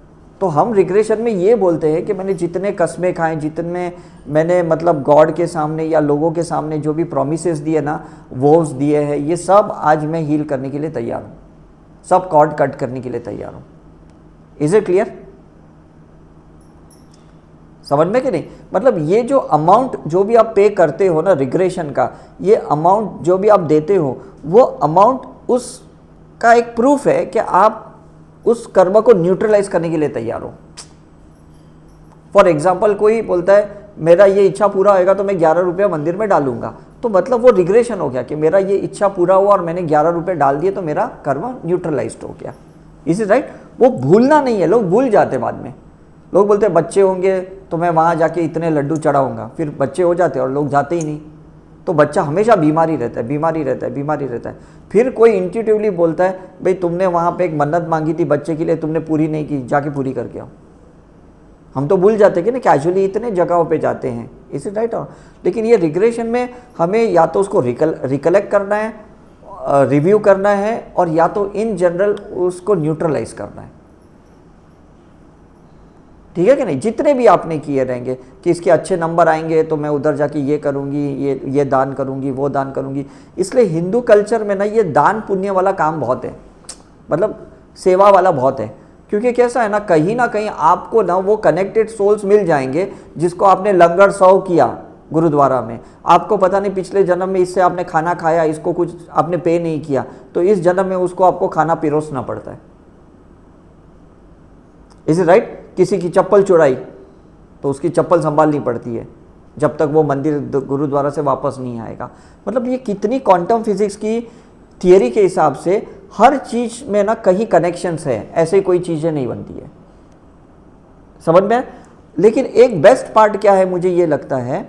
तो हम रिग्रेशन में ये बोलते हैं कि मैंने जितने कस्में खाएं, जितने मैंने मतलब गॉड के सामने या लोगों के सामने जो भी प्रोमिसेस दिए ना, वोव्स दिए हैं, ये सब आज मैं हील करने के लिए तैयार हूँ, सब कॉर्ड कट करने के लिए तैयार हूँ। Is it clear? समझ में कि नहीं? मतलब ये जो अमाउंट जो भी आप पे करते हो ना रिग्रेशन का, ये अमाउंट जो भी आप देते हो, वो अमाउंट उसका एक प्रूफ है कि आप उस कर्म को न्यूट्रलाइज करने के लिए तैयार हो। फॉर एग्जाम्पल कोई बोलता है मेरा ये इच्छा पूरा होगा तो मैं 11 रुपया मंदिर में डालूंगा, तो मतलब वो रिग्रेशन हो गया कि मेरा ये इच्छा पूरा हुआ और मैंने 11 रुपये डाल दिए तो मेरा कर्म न्यूट्रलाइज्ड हो गया। Is it right? वो भूलना नहीं है, लोग भूल जाते बाद में। लोग बोलते हैं बच्चे होंगे तो मैं वहाँ जाके इतने लड्डू चढ़ाऊंगा, फिर बच्चे हो जाते हैं और लोग जाते ही नहीं, तो बच्चा हमेशा बीमारी रहता है, बीमारी रहता है, बीमारी रहता है। फिर कोई इंट्यूटिवली बोलता है भाई तुमने वहाँ पे एक मन्नत मांगी थी बच्चे के लिए, तुमने पूरी नहीं की, जाके पूरी करके आओ। हम तो भूल जाते हैं कि ना कैजुअली इतने जगहों पे जाते हैं। Is it right? लेकिन ये रिग्रेशन में हमें या तो उसको रिकलेक्ट करना है, रिव्यू करना है, और या तो इन जनरल उसको न्यूट्रलाइज करना है। ठीक है कि नहीं? जितने भी आपने किए रहेंगे कि इसके अच्छे नंबर आएंगे तो मैं उधर जाके ये करूँगी, ये दान करूँगी, वो दान करूँगी। इसलिए हिंदू कल्चर में ना ये दान पुण्य वाला काम बहुत है, मतलब सेवा वाला बहुत है। क्योंकि कैसा है ना कहीं आपको ना वो कनेक्टेड सोल्स मिल जाएंगे जिसको आपने लंगर सर्व किया गुरुद्वारा में, आपको पता नहीं पिछले जन्म में इससे आपने खाना खाया, इसको कुछ आपने पे नहीं किया, तो इस जन्म में उसको आपको खाना पिरोसना पड़ता है। Is it right? किसी की चप्पल चुराई तो उसकी चप्पल संभालनी पड़ती है जब तक वो मंदिर गुरुद्वारा से वापस नहीं आएगा। मतलब ये कितनी क्वांटम फिजिक्स की थियरी के हिसाब से हर चीज में ना कहीं कनेक्शंस है, ऐसे कोई चीजें नहीं बनती है। समझ में? लेकिन एक बेस्ट पार्ट क्या है मुझे ये लगता है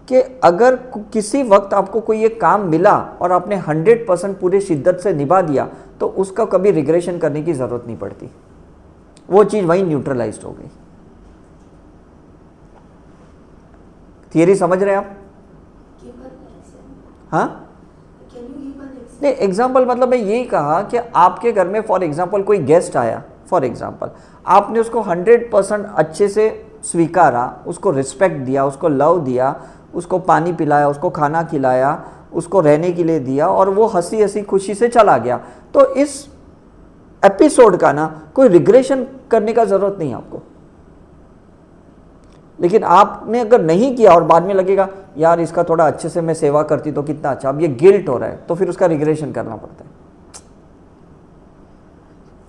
कि अगर किसी वक्त आपको कोई एक काम मिला और आपने 100% पूरी शिद्दत से निभा दिया तो उसका कभी रिग्रेशन करने की जरूरत नहीं पड़ती, वो चीज वहीं न्यूट्रलाइज्ड हो गई। थियरी समझ रहे हैं आप? हाँ नहीं, एग्जाम्पल मतलब मैं यही कहा कि आपके घर में फॉर एग्जाम्पल कोई गेस्ट आया, फॉर एग्जाम्पल आपने उसको 100% अच्छे से स्वीकारा, उसको रिस्पेक्ट दिया, उसको लव दिया, उसको पानी पिलाया, उसको खाना खिलाया, उसको रहने के लिए दिया, और वो हंसी हंसी खुशी से चला गया, तो इस एपिसोड का ना कोई रिग्रेशन करने का जरूरत नहीं आपको। लेकिन आपने अगर नहीं किया और बाद में लगेगा यार इसका थोड़ा अच्छे से मैं सेवा करती तो कितना अच्छा, अब ये गिल्ट हो रहा है, तो फिर उसका रिग्रेशन करना पड़ता है।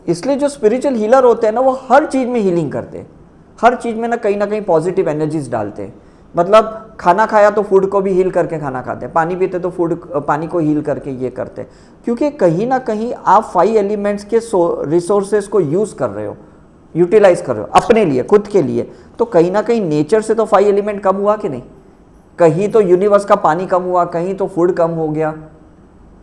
इसलिए जो स्पिरिचुअल हीलर होते हैं ना वो हर चीज में हीलिंग करते हैं, हर चीज में ना कहीं पॉजिटिव एनर्जीज डालते हैं। मतलब खाना खाया तो फूड को भी हील करके खाना खाते हैं, पानी पीते तो पानी को हील करके ये करते हैं, क्योंकि कहीं ना कहीं आप 5 एलिमेंट्स के रिसोर्सेज को यूज कर रहे हो, यूटिलाइज कर रहे हो अपने लिए, खुद के लिए। तो कहीं ना कहीं नेचर से तो 5 एलिमेंट कम हुआ कि नहीं? कहीं तो यूनिवर्स का पानी कम हुआ, कहीं तो फूड कम हो गया,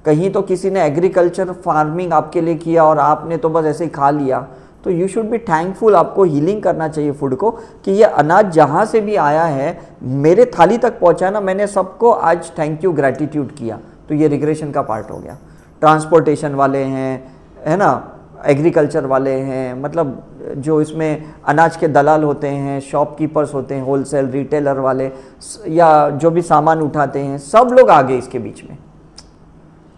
कहीं तो किसी ने एग्रीकल्चर फार्मिंग आपके लिए किया और आपने तो बस ऐसे ही खा लिया। तो यू शुड बी थैंकफुल, आपको हीलिंग करना चाहिए फूड को कि ये अनाज जहाँ से भी आया है मेरे थाली तक पहुँचा ना, मैंने सबको आज थैंक यू ग्रैटिट्यूड किया, तो ये रिग्रेशन का पार्ट हो गया। ट्रांसपोर्टेशन वाले हैं, है ना, एग्रीकल्चर वाले हैं, मतलब जो इसमें अनाज के दलाल होते हैं, शॉपकीपर्स होते हैं, होलसेल रिटेलर वाले, या जो भी सामान उठाते हैं, सब लोग आ गए इसके बीच में।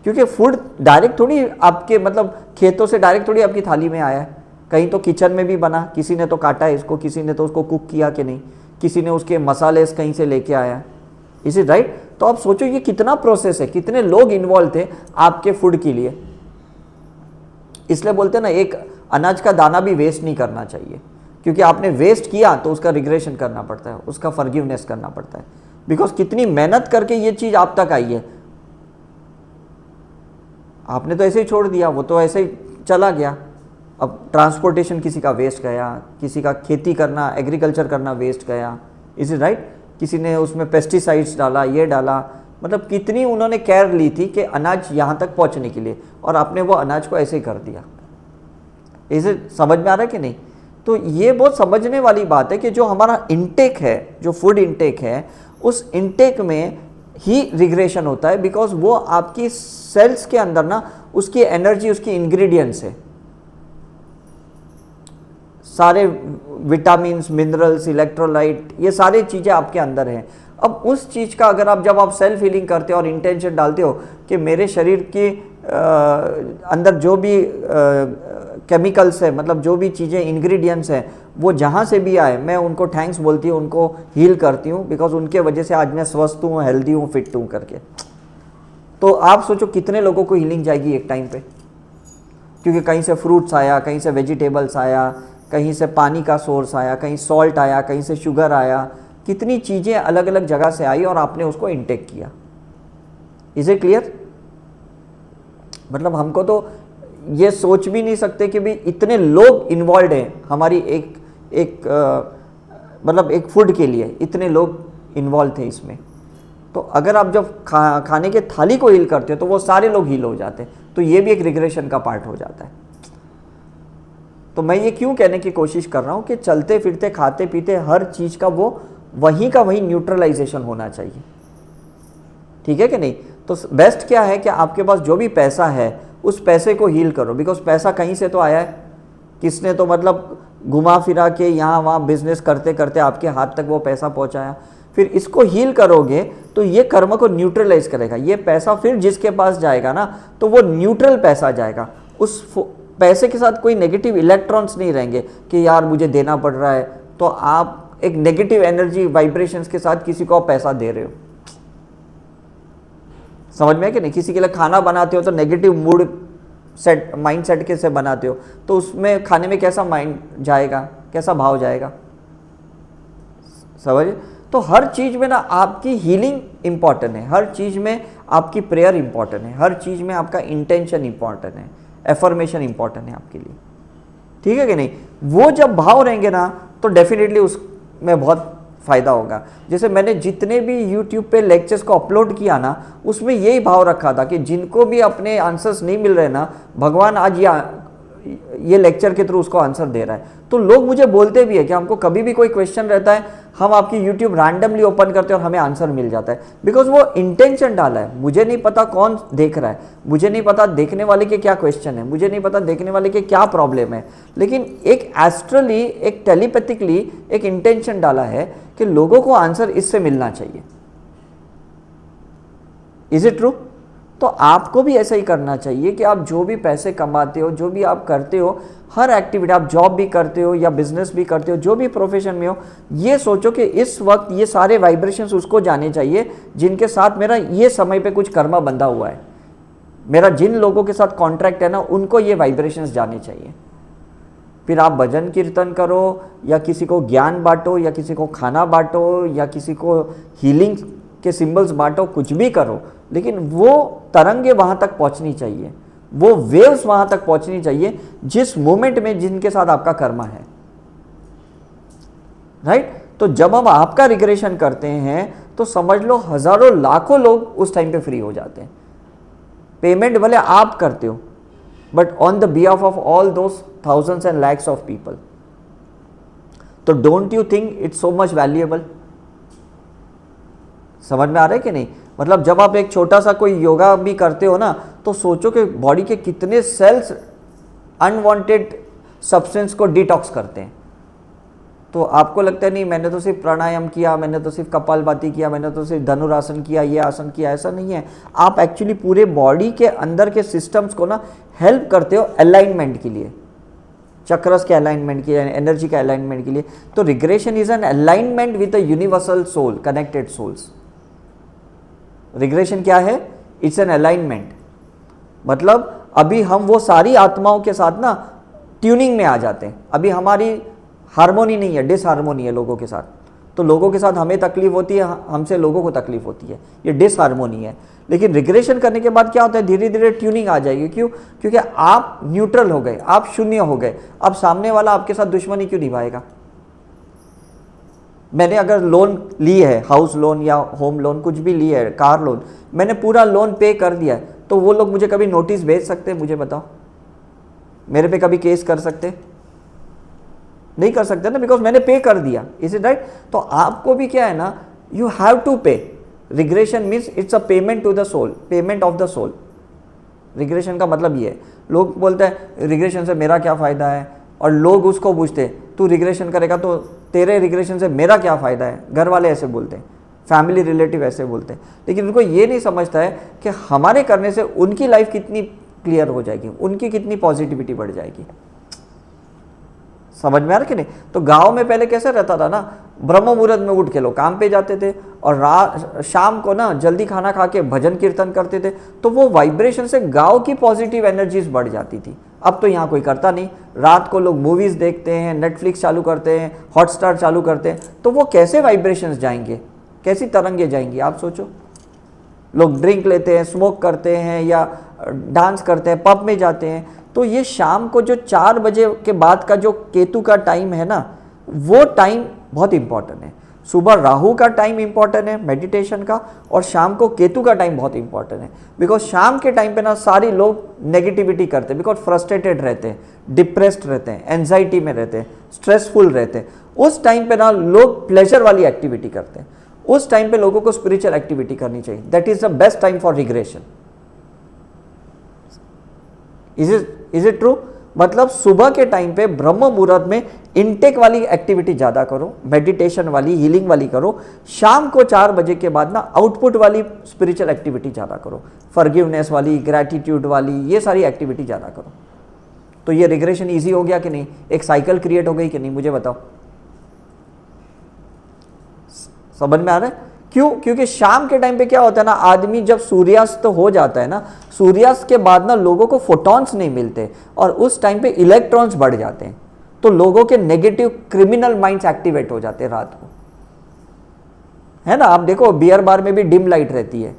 क्योंकि फूड डायरेक्ट थोड़ी आपके मतलब खेतों से डायरेक्ट थोड़ी आपकी थाली में आया है, कहीं तो किचन में भी बना, किसी ने तो काटा है इसको, किसी ने तो उसको कुक किया कि नहीं, किसी ने उसके मसाले कहीं से लेके आया। Is it right? तो आप सोचो ये कितना प्रोसेस है, कितने लोग इन्वॉल्व थे आपके फूड के लिए। इसलिए बोलते हैं ना एक अनाज का दाना भी वेस्ट नहीं करना चाहिए, क्योंकि आपने वेस्ट किया तो उसका रिग्रेशन करना पड़ता है, उसका फॉरगिवनेस करना पड़ता है, बिकॉज कितनी मेहनत करके ये चीज आप तक आई है, आपने तो ऐसे ही छोड़ दिया, वो तो ऐसे ही चला गया। अब ट्रांसपोर्टेशन किसी का वेस्ट गया, किसी का खेती करना, एग्रीकल्चर करना वेस्ट गया। Is it right? किसी ने उसमें पेस्टिसाइड्स डाला, ये डाला, मतलब कितनी उन्होंने केयर ली थी कि अनाज यहाँ तक पहुँचने के लिए, और आपने वो अनाज को ऐसे ही कर दिया। इसे समझ में आ रहा है कि नहीं? तो ये बहुत समझने वाली बात है कि जो हमारा इंटेक है, जो फूड इंटेक है, उस इंटेक में ही रिग्रेशन होता है, बिकॉज वो आपकी सेल्स के अंदर ना उसकी एनर्जी, उसकी इंग्रेडिएंट्स है, सारे विटामिन्स, मिनरल्स, इलेक्ट्रोलाइट, ये सारी चीज़ें आपके अंदर हैं। अब उस चीज़ का अगर आप जब आप सेल्फ हीलिंग करते हो और इंटेंशन डालते हो कि मेरे शरीर के अंदर जो भी केमिकल्स है, मतलब जो भी चीज़ें इंग्रेडिएंट्स हैं, वो जहाँ से भी आए मैं उनको थैंक्स बोलती हूँ, उनको हील करती हूँ, बिकॉज उनके वजह से आज मैं स्वस्थ हूँ, हेल्दी हूँ, फिट हूँ करके। तो आप सोचो कितने लोगों को हीलिंग जाएगी एक टाइम पे, क्योंकि कहीं से फ्रूट्स आया, कहीं से वेजिटेबल्स आया, कहीं से पानी का सोर्स आया, कहीं सॉल्ट आया, कहीं से शुगर आया, कितनी चीज़ें अलग अलग जगह से आई और आपने उसको इंटेक किया। Is it clear? मतलब हमको तो ये सोच भी नहीं सकते कि भाई इतने लोग इन्वॉल्व हैं हमारी मतलब एक फूड के लिए, इतने लोग इन्वॉल्व थे इसमें। तो अगर आप जब खाने के थाली को हील करते हो तो वो सारे लोग हील हो जाते हैं, तो ये भी एक रिग्रेशन का पार्ट हो जाता है। तो मैं ये क्यों कहने की कोशिश कर रहा हूँ कि चलते फिरते खाते पीते हर चीज़ का वो वहीं का वहीं न्यूट्रलाइजेशन होना चाहिए, ठीक है कि नहीं? तो बेस्ट क्या है कि आपके पास जो भी पैसा है उस पैसे को हील करो, बिकॉज पैसा कहीं से तो आया है, किसने तो मतलब घुमा फिरा के यहाँ वहाँ बिजनेस करते करते आपके हाथ तक वो पैसा पहुँचाया। फिर इसको हील करोगे तो ये कर्म को न्यूट्रलाइज करेगा। ये पैसा फिर जिसके पास जाएगा ना तो वो न्यूट्रल पैसा जाएगा, उस पैसे के साथ कोई नेगेटिव इलेक्ट्रॉन्स नहीं रहेंगे कि यार मुझे देना पड़ रहा है। तो आप एक नेगेटिव एनर्जी वाइब्रेशंस के साथ किसी को पैसा दे रहे हो, समझ में है कि नहीं? किसी के लिए खाना बनाते हो तो negative mood set, mind set के से बनाते हो, तो उसमें खाने में कैसा माइंड जाएगा, कैसा भाव जाएगा, समझ? तो हर चीज़ में ना आपकी हीलिंग इंपॉर्टेंट है, हर चीज़ में आपकी प्रेयर इंपॉर्टेंट है, हर चीज़ में आपका इंटेंशन इंपॉर्टेंट है, एफर्मेशन इंपॉर्टेंट है आपके लिए, ठीक है कि नहीं? वो जब भाव रहेंगे ना तो डेफिनेटली उसमें बहुत फ़ायदा होगा। जैसे मैंने जितने भी YouTube पे लेक्चर्स को अपलोड किया ना, उसमें यही भाव रखा था कि जिनको भी अपने आंसर्स नहीं मिल रहे ना, भगवान आज ये लेक्चर के थ्रू उसको आंसर दे रहा है। तो लोग मुझे बोलते भी है कि हमको कभी भी कोई क्वेश्चन रहता है, हम आपकी YouTube रैंडमली ओपन करते हैं और हमें आंसर मिल जाता है, बिकॉज वो इंटेंशन डाला है। मुझे नहीं पता कौन देख रहा है, मुझे नहीं पता देखने वाले के क्या क्वेश्चन है, मुझे नहीं पता देखने वाले के क्या प्रॉब्लम है, लेकिन एक एस्ट्रली, एक टेलीपैथिकली एक इंटेंशन डाला है कि लोगों को आंसर इससे मिलना चाहिए। Is it true? तो आपको भी ऐसा ही करना चाहिए कि आप जो भी पैसे कमाते हो, जो भी आप करते हो, हर एक्टिविटी, आप जॉब भी करते हो या बिजनेस भी करते हो, जो भी प्रोफेशन में हो, ये सोचो कि इस वक्त ये सारे वाइब्रेशंस उसको जाने चाहिए जिनके साथ मेरा ये समय पे कुछ कर्मा बंधा हुआ है। मेरा जिन लोगों के साथ कॉन्ट्रैक्ट है ना, उनको ये वाइब्रेशंस जाने चाहिए। फिर आप भजन कीर्तन करो या किसी को ज्ञान बांटो या किसी को खाना बांटो या किसी को हीलिंग के सिंबल्स बांटो, कुछ भी करो, लेकिन वो तरंगे वहाँ तक पहुँचनी चाहिए, वो वेव्स वहाँ तक पहुँचनी चाहिए जिस मोमेंट में जिनके साथ आपका कर्मा है, राइट? तो जब हम आपका रिग्रेशन करते हैं तो समझ लो हजारों लाखों लोग उस टाइम पे फ्री हो जाते हैं। पेमेंट भले आप करते हो, but on the behalf of all those thousands and lakhs of people. तो don't you think it's so much valuable? समझ में आ रहा है कि नहीं? मतलब जब आप एक छोटा सा कोई योगा भी करते हो ना, तो सोचो कि बॉडी के कितने सेल्स अनवांटेड सब्सटेंस को डिटॉक्स करते हैं। तो आपको लगता है नहीं मैंने तो सिर्फ प्राणायाम किया, मैंने तो सिर्फ कपालभाति किया, मैंने तो सिर्फ धनुरासन किया, ये आसन किया, ऐसा नहीं है। आप एक्चुअली पूरे बॉडी के अंदर के सिस्टम्स को ना हेल्प करते हो अलाइनमेंट के लिए, चक्रस के अलाइनमेंट के लिए, एनर्जी के अलाइनमेंट के लिए। तो regression is an alignment with the universal soul, connected souls. Regression क्या है? It's an alignment. मतलब अभी हम वो सारी आत्माओं के साथ ना ट्यूनिंग में आ जाते हैं। अभी हमारी हार्मोनी नहीं है, डिसहार्मोनी है लोगों के साथ। तो लोगों के साथ हमें तकलीफ होती है, हमसे लोगों को तकलीफ होती है, ये डिसहार्मोनी है। लेकिन रिग्रेशन करने के बाद क्या होता है? धीरे धीरे ट्यूनिंग आ जाएगी। क्यों? क्योंकि आप न्यूट्रल हो गए, आप शून्य हो गए। अब सामने वाला आपके साथ दुश्मनी क्यों निभाएगा? मैंने अगर लोन ली है, हाउस लोन या होम लोन, कुछ भी ली है, कार लोन, मैंने पूरा लोन पे कर दिया है, तो वो लोग मुझे कभी नोटिस भेज सकते हैं? मुझे बताओ, मेरे पे कभी केस कर सकते? नहीं कर सकते ना, बिकॉज मैंने पे कर दिया। Is it right? तो आपको भी क्या है ना, you have to pay. Regression means it's a payment to the soul, payment of the soul. Regression का मतलब ये है। लोग बोलते हैं रिग्रेशन से मेरा क्या फ़ायदा है, और लोग उसको पूछते हैं तू रिग्रेशन करेगा तो तेरे रिग्रेशन से मेरा क्या फ़ायदा है। घर वाले ऐसे बोलते हैं, फैमिली रिलेटिव ऐसे बोलते हैं, लेकिन उनको ये नहीं समझता है कि हमारे करने से उनकी लाइफ कितनी क्लियर हो जाएगी, उनकी कितनी पॉजिटिविटी बढ़ जाएगी। समझ में आ रहा कि नहीं? तो गांव में पहले कैसे रहता था ना, ब्रह्म मुहूर्त में उठ के लोग काम पे जाते थे और रात शाम को ना जल्दी खाना खा के भजन कीर्तन करते थे, तो वो वाइब्रेशन से गांव की पॉजिटिव एनर्जीज बढ़ जाती थी। अब तो यहाँ कोई करता नहीं, रात को लोग मूवीज़ देखते हैं, नेटफ्लिक्स चालू करते हैं, हॉटस्टार चालू करते हैं, तो वो कैसे वाइब्रेशंस जाएंगे, कैसी तरंगे जाएंगी आप सोचो। लोग ड्रिंक लेते हैं, स्मोक करते हैं या डांस करते हैं, पब में जाते हैं, तो ये शाम को जो 4 बजे के बाद का जो केतु का टाइम है ना, वो टाइम बहुत इंपॉर्टेंट है। सुबह राहु का टाइम इंपॉर्टेंट है मेडिटेशन का, और शाम को केतु का टाइम बहुत इंपॉर्टेंट है। बिकॉज शाम के टाइम पे ना सारे लोग नेगेटिविटी करते हैं, बिकॉज फ्रस्ट्रेटेड रहते हैं, डिप्रेस्ड रहते हैं, एंजाइटी में रहते हैं, स्ट्रेसफुल रहते हैं। उस टाइम पे ना लोग प्लेजर वाली एक्टिविटी करते हैं, उस टाइम पे लोगों को स्पिरिचुअल एक्टिविटी करनी चाहिए। That is the best time for regression. Is it true? मतलब सुबह के टाइम पे ब्रह्म मुहूर्त में इनटेक वाली एक्टिविटी ज़्यादा करो, मेडिटेशन वाली, हीलिंग वाली करो। शाम को 4 बजे के बाद ना आउटपुट वाली स्पिरिचुअल एक्टिविटी ज़्यादा करो, फॉरगिवनेस वाली, ग्रैटिट्यूड वाली, ये सारी एक्टिविटी ज़्यादा करो। तो ये रिग्रेशन ईजी हो गया कि नहीं? एक साइकिल क्रिएट हो गई कि नहीं, मुझे बताओ। समझ में आ रहा है? क्यों? क्योंकि शाम के टाइम पे क्या होता है ना, आदमी जब सूर्यास्त हो जाता है ना, सूर्यास्त के बाद ना लोगों को फोटॉन्स नहीं मिलते और उस टाइम पे इलेक्ट्रॉन्स बढ़ जाते हैं, तो लोगों के नेगेटिव क्रिमिनल माइंड्स एक्टिवेट हो जाते हैं रात को, है ना। आप देखो बियर बार में भी डिम लाइट रहती है,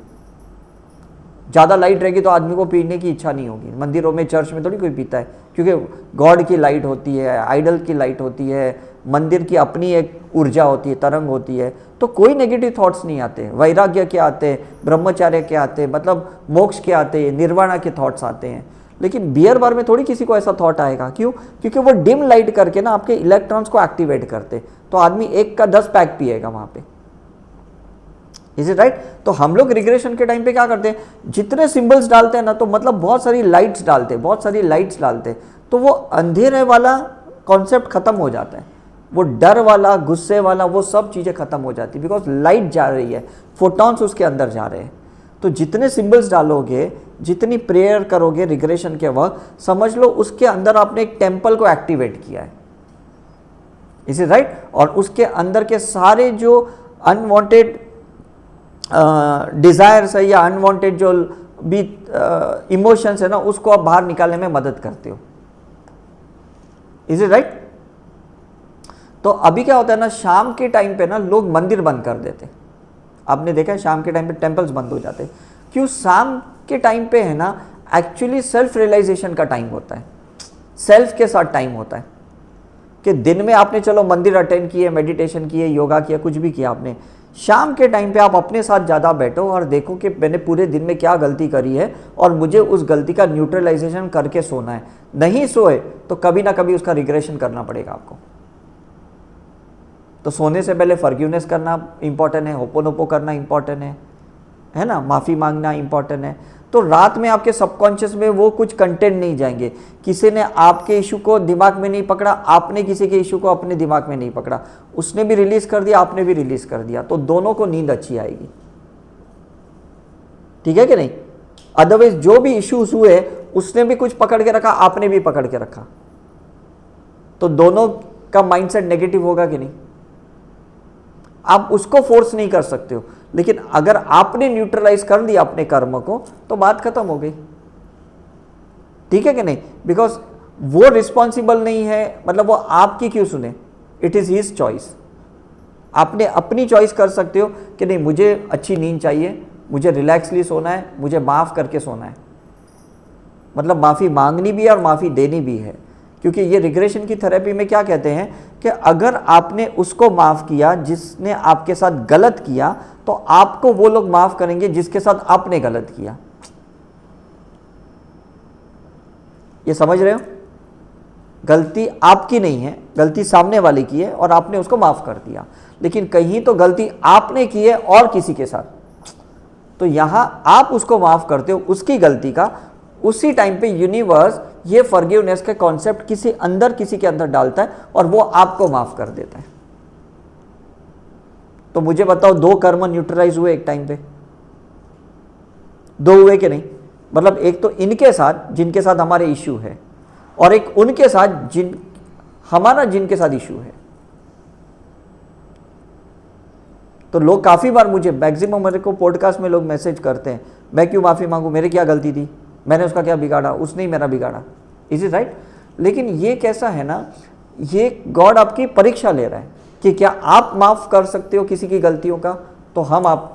ज़्यादा लाइट रहेगी तो आदमी को पीने की इच्छा नहीं होगी। मंदिरों में, चर्च में थोड़ी कोई पीता है, क्योंकि गॉड की लाइट होती है, आइडल की लाइट होती है, मंदिर की अपनी एक ऊर्जा होती है, तरंग होती है, तो कोई नेगेटिव थॉट्स नहीं आते। वैराग्य के आते, ब्रह्मचर्य के आते, मतलब मोक्ष के आते, निर्वाणा के थॉट्स आते हैं। लेकिन बियर बार में थोड़ी किसी को ऐसा थॉट आएगा। क्यों? क्योंकि वो डिम लाइट करके ना आपके इलेक्ट्रॉन्स को एक्टिवेट करते, तो आदमी 1 का 10 पैक पिएगा वहाँ पे। Is it right? तो हम लोग रिग्रेशन के टाइम पे क्या करते हैं, जितने सिंबल्स डालते हैं ना, तो मतलब बहुत सारी लाइट्स डालते हैं, बहुत सारी लाइट्स डालते हैं, तो वो अंधेरे वाला कॉन्सेप्ट खत्म हो जाता है, वो डर वाला, गुस्से वाला, वो सब चीज़ें खत्म हो जाती है, बिकॉज लाइट जा रही है, फोटॉन्स उसके अंदर जा रहे हैं। तो जितने सिंबल्स डालोगे, जितनी प्रेयर करोगे रिग्रेशन के वक्त, समझ लो उसके अंदर आपने एक टेम्पल को एक्टिवेट किया है। Is it right? और उसके अंदर के सारे जो अनवांटेड डिज़ायर्स है या अनवांटेड जो भी इमोशंस है ना, उसको आप बाहर निकालने में मदद करते हो। Is it right? तो अभी क्या होता है ना, शाम के टाइम पे ना लोग मंदिर बंद कर देते। आपने देखा है शाम के टाइम पे टेम्पल्स बंद हो जाते। क्यों? शाम के टाइम पे है ना, एक्चुअली सेल्फ रियलाइजेशन का टाइम होता है, सेल्फ के साथ टाइम होता है। कि दिन में आपने चलो मंदिर अटेंड किए, मेडिटेशन किए, योगा किया, कुछ भी किया आपने, शाम के टाइम पे आप अपने साथ ज़्यादा बैठो और देखो कि मैंने पूरे दिन में क्या गलती करी है और मुझे उस गलती का न्यूट्रलाइजेशन करके सोना है। नहीं सोए तो कभी ना कभी उसका रिग्रेशन करना पड़ेगा आपको। तो सोने से पहले फॉरगिवनेस करना इंपॉर्टेंट है, होपोनोपो करना इंपॉर्टेंट है ना, माफ़ी मांगना इंपॉर्टेंट है। तो रात में आपके सबकॉन्शियस में वो कुछ कंटेंट नहीं जाएंगे। किसी ने आपके इशू को दिमाग में नहीं पकड़ा, आपने किसी के इशू को अपने दिमाग में नहीं पकड़ा, उसने भी रिलीज कर दिया, आपने भी रिलीज कर दिया, तो दोनों को नींद अच्छी आएगी। ठीक है कि नहीं? अदरवाइज जो भी इश्यूज हुए, उसने भी कुछ पकड़ के रखा, आपने भी पकड़ के रखा, तो दोनों का माइंडसेट नेगेटिव होगा कि नहीं? आप उसको फोर्स नहीं कर सकते हो, लेकिन अगर आपने न्यूट्रलाइज कर दिया अपने कर्म को, तो बात खत्म हो गई। ठीक है कि नहीं? बिकॉज वो रिस्पॉन्सिबल नहीं है, मतलब वो आपकी क्यों सुने? It is his choice. आपने अपनी चॉइस कर सकते हो कि नहीं, मुझे अच्छी नींद चाहिए, मुझे रिलैक्सली सोना है, मुझे माफ़ करके सोना है। मतलब माफ़ी मांगनी भी है और माफ़ी देनी भी है। क्योंकि ये रिग्रेशन की थेरेपी में क्या कहते हैं कि अगर आपने उसको माफ़ किया जिसने आपके साथ गलत किया, तो आपको वो लोग माफ़ करेंगे जिसके साथ आपने गलत किया। ये समझ रहे हो? गलती आपकी नहीं है, गलती सामने वाले की है और आपने उसको माफ़ कर दिया। लेकिन कहीं तो गलती आपने की है और किसी के साथ, तो यहां आप उसको माफ़ करते हो उसकी गलती का। उसी टाइम पे यूनिवर्स ये फॉरगिवनेस के कॉन्सेप्ट किसी के अंदर डालता है और वो आपको माफ़ कर देता है। तो मुझे बताओ, 2 कर्म न्यूट्रलाइज हुए एक टाइम पे? 2 हुए कि नहीं? मतलब एक तो इनके साथ जिनके साथ हमारे इश्यू है, और एक उनके साथ जिन हमारा जिनके साथ इशू है। तो लोग काफ़ी बार मुझे मैक्सिमम मेरे को पॉडकास्ट में लोग मैसेज करते हैं, मैं क्यों माफ़ी मांगू, मेरे क्या गलती थी, मैंने उसका क्या बिगाड़ा, उसने ही मेरा बिगाड़ा। Is it right? लेकिन ये कैसा है ना, ये गॉड आपकी परीक्षा ले रहा है कि क्या आप माफ़ कर सकते हो किसी की गलतियों का, तो हम आप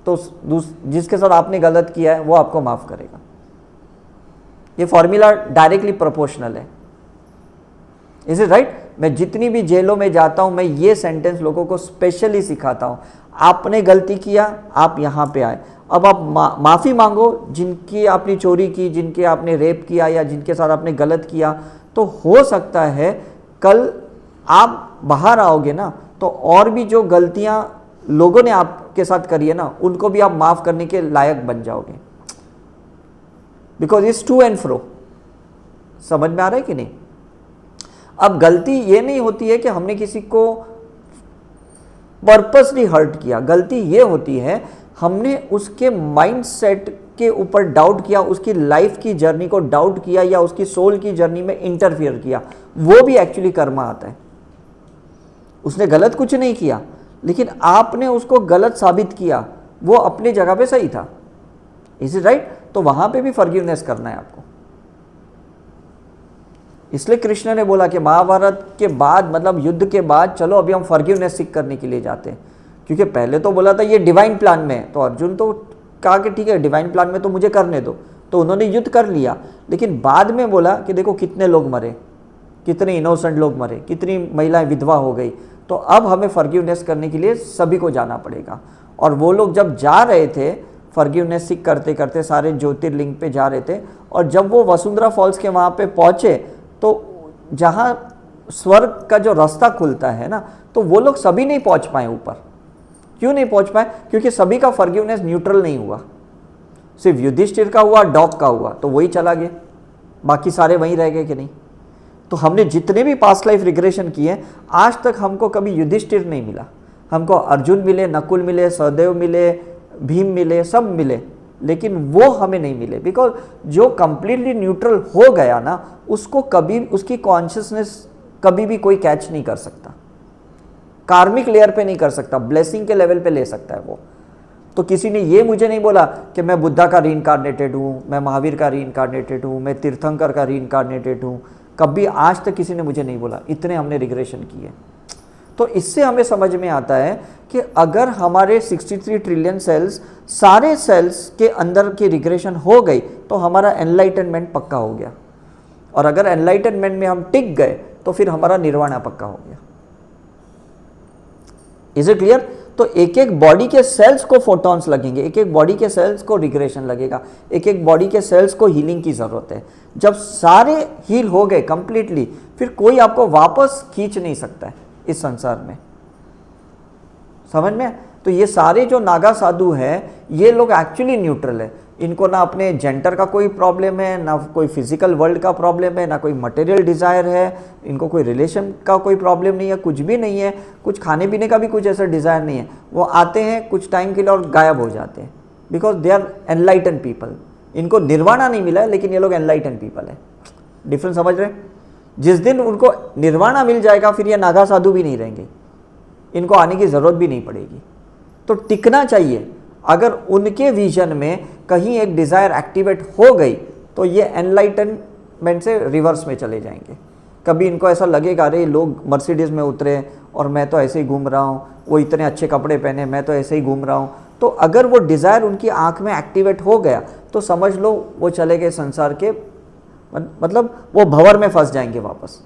तो जिसके साथ आपने गलत किया है वो आपको माफ़ करेगा। ये फॉर्मूला डायरेक्टली प्रोपोर्शनल है। Is it right? मैं जितनी भी जेलों में जाता हूं, मैं ये सेंटेंस लोगों को स्पेशली सिखाता हूं। आपने गलती किया, आप यहां पे आए, अब आप माफ़ी मांगो जिनकी आपने चोरी की, जिनके आपने रेप किया या जिनके साथ आपने गलत किया। तो हो सकता है कल आप बाहर आओगे ना, तो और भी जो गलतियां लोगों ने आपके साथ करी है ना, उनको भी आप माफ़ करने के लायक बन जाओगे। Because it's to and fro. समझ में आ रहा है कि नहीं? अब गलती ये नहीं होती है कि हमने किसी को पर्पसली हर्ट किया, गलती ये होती है हमने उसके माइंडसेट के ऊपर डाउट किया, उसकी लाइफ की जर्नी को डाउट किया या उसकी सोल की जर्नी में इंटरफियर किया। वो भी एक्चुअली कर्मा आता है। उसने गलत कुछ नहीं किया, लेकिन आपने उसको गलत साबित किया, वो अपनी जगह पे सही था। Is it right? तो वहां पे भी फॉरगिवनेस करना है आपको। इसलिए कृष्ण ने बोला कि महाभारत के बाद, मतलब युद्ध के बाद, चलो अभी हम फॉरगिवनेस सीख करने के लिए जाते हैं। क्योंकि पहले तो बोला था ये डिवाइन प्लान में है, तो अर्जुन तो कहा कि ठीक है डिवाइन प्लान में तो मुझे करने दो, तो उन्होंने युद्ध कर लिया। लेकिन बाद में बोला कि देखो कितने लोग मरे, कितने इनोसेंट लोग मरे, कितनी महिलाएं विधवा हो गई, तो अब हमें फॉरगिवनेस करने के लिए सभी को जाना पड़ेगा। और वो लोग जब जा रहे थे फॉरगिवनेस सीख करते करते, सारे ज्योतिर्लिंग पे जा रहे थे, और जब वो वसुंधरा फॉल्स के वहाँ पे पहुँचे, तो जहाँ स्वर्ग का जो रास्ता खुलता है ना, तो वो लोग सभी नहीं पहुँच पाए ऊपर। क्यों नहीं पहुँच पाए? क्योंकि सभी का फॉरगिवनेस न्यूट्रल नहीं हुआ। सिर्फ युधिष्ठिर का हुआ, डॉग का हुआ, तो वही चला गया, बाकी सारे वहीं रह गए कि नहीं। तो हमने जितने भी पास्ट लाइफ रिग्रेशन किए, आज तक हमको कभी युधिष्ठिर नहीं मिला। हमको अर्जुन मिले, नकुल मिले, सहदेव मिले, भीम मिले, सब मिले, लेकिन वो हमें नहीं मिले। बिकॉज जो कंप्लीटली न्यूट्रल हो गया ना, उसको कभी उसकी कॉन्शियसनेस कभी भी कोई कैच नहीं कर सकता, कार्मिक लेयर पे नहीं कर सकता, ब्लेसिंग के लेवल पे ले सकता है वो। तो किसी ने ये मुझे नहीं बोला कि मैं बुद्धा का रीइंकार्नेटेड हूँ, मैं महावीर का रीइंकार्नेटेड हूँ, मैं तीर्थंकर का रीइंकार्नेटेड हूँ। कभी आज तक किसी ने मुझे नहीं बोला। इतने हमने रिग्रेशन किए। तो इससे हमें समझ में आता है कि अगर हमारे 63 ट्रिलियन सेल्स, सारे सेल्स के अंदर की रिग्रेशन हो गई, तो हमारा एनलाइटनमेंट पक्का हो गया। और अगर एनलाइटनमेंट में हम टिक गए, तो फिर हमारा निर्वाणा पक्का हो गया। Is it clear? तो एक एक बॉडी के सेल्स को फोटॉन्स लगेंगे, एक एक बॉडी के सेल्स को रिग्रेशन लगेगा, एक एक बॉडी के सेल्स को हीलिंग की जरूरत है। जब सारे हील हो गए कंप्लीटली, फिर कोई आपको वापस खींच नहीं सकता है इस संसार में। समझ में? तो ये सारे जो नागा साधु हैं, ये लोग एक्चुअली न्यूट्रल है। इनको ना अपने जेंडर का कोई प्रॉब्लम है, ना कोई फिजिकल वर्ल्ड का प्रॉब्लम है, ना कोई मटेरियल डिज़ायर है, इनको कोई रिलेशन का कोई प्रॉब्लम नहीं है, कुछ भी नहीं है, कुछ खाने पीने का भी कुछ ऐसा डिज़ायर नहीं है। वो आते हैं कुछ टाइम के लिए और गायब हो जाते हैं, because they are enlighten people. इनको निर्वाणा नहीं मिला है, लेकिन ये लोग एनलाइटन पीपल है। डिफरेंस समझ रहे हैं? जिस दिन उनको निर्वाणा मिल जाएगा, फिर ये नागा साधु भी नहीं रहेंगे, इनको आने की ज़रूरत भी नहीं पड़ेगी। तो टिकना चाहिए। अगर उनके विजन में कहीं एक डिज़ायर एक्टिवेट हो गई, तो ये एनलाइटनमेंट से रिवर्स में चले जाएंगे। कभी इनको ऐसा लगेगा अरे लोग मर्सिडीज़ में उतरे और मैं तो ऐसे ही घूम रहा हूँ, वो इतने अच्छे कपड़े पहने, मैं तो ऐसे ही घूम रहा हूँ। तो अगर वो डिज़ायर उनकी आँख में एक्टिवेट हो गया, तो समझ लो वो चले गए संसार के, मतलब वो भंवर में फंस जाएंगे वापस।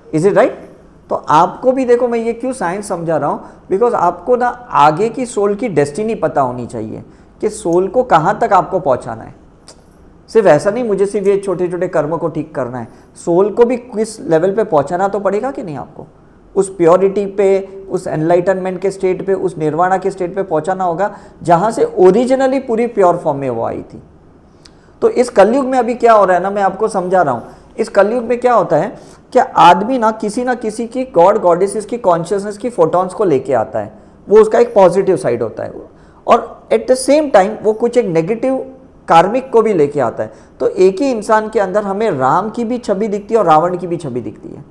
Is it right? तो आपको भी देखो, मैं ये क्यों साइंस समझा रहा हूँ, बिकॉज आपको ना आगे की सोल की डेस्टिनी पता होनी चाहिए कि सोल को कहाँ तक आपको पहुँचाना है। सिर्फ ऐसा नहीं मुझे सिर्फ ये छोटे छोटे कर्मों को ठीक करना है, सोल को भी किस लेवल पे पहुँचाना तो पड़ेगा कि नहीं आपको। उस प्योरिटी पे, उस एनलाइटनमेंट के स्टेट पे, उस निर्वाणा के स्टेट पे पहुँचाना होगा, जहाँ से ओरिजिनली पूरी प्योर फॉर्म में वो आई थी। तो इस कलयुग में अभी क्या हो रहा है ना, मैं आपको समझा रहा हूँ। इस कलयुग में क्या होता है कि आदमी ना किसी की गॉड गॉडेसेस की कॉन्शियसनेस की फोटॉन्स को लेके आता है। वो उसका एक पॉजिटिव साइड होता है, और एट द सेम टाइम वो कुछ एक नेगेटिव कार्मिक को भी लेके आता है। तो एक ही इंसान के अंदर हमें राम की भी छवि दिखती है और रावण की भी छवि दिखती है।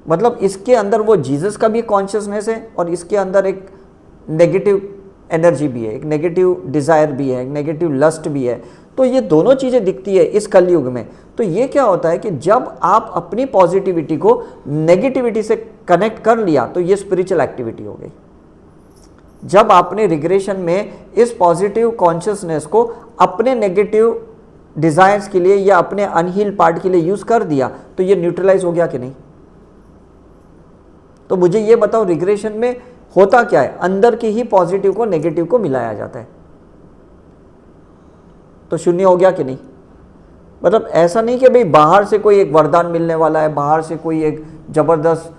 मतलब इसके अंदर वो जीसस का भी कॉन्शियसनेस है और इसके अंदर एक नेगेटिव एनर्जी भी है, एक नेगेटिव डिज़ायर भी है, एक नेगेटिव लस्ट भी है। तो ये दोनों चीज़ें दिखती है इस कलयुग में। तो ये क्या होता है कि जब आप अपनी पॉजिटिविटी को नेगेटिविटी से कनेक्ट कर लिया तो ये स्पिरिचुअल एक्टिविटी हो गई। जब आपने रिग्रेशन में इस पॉजिटिव कॉन्शियसनेस को अपने नेगेटिव डिज़ायर्स के लिए या अपने अनहील पार्ट के लिए यूज़ कर दिया तो ये न्यूट्रलाइज हो गया कि नहीं? तो मुझे ये बताओ, रिग्रेशन में होता क्या है? अंदर की ही पॉजिटिव को नेगेटिव को मिलाया जाता है, तो शून्य हो गया कि नहीं? मतलब ऐसा नहीं कि भाई बाहर से कोई एक वरदान मिलने वाला है, बाहर से कोई एक जबरदस्त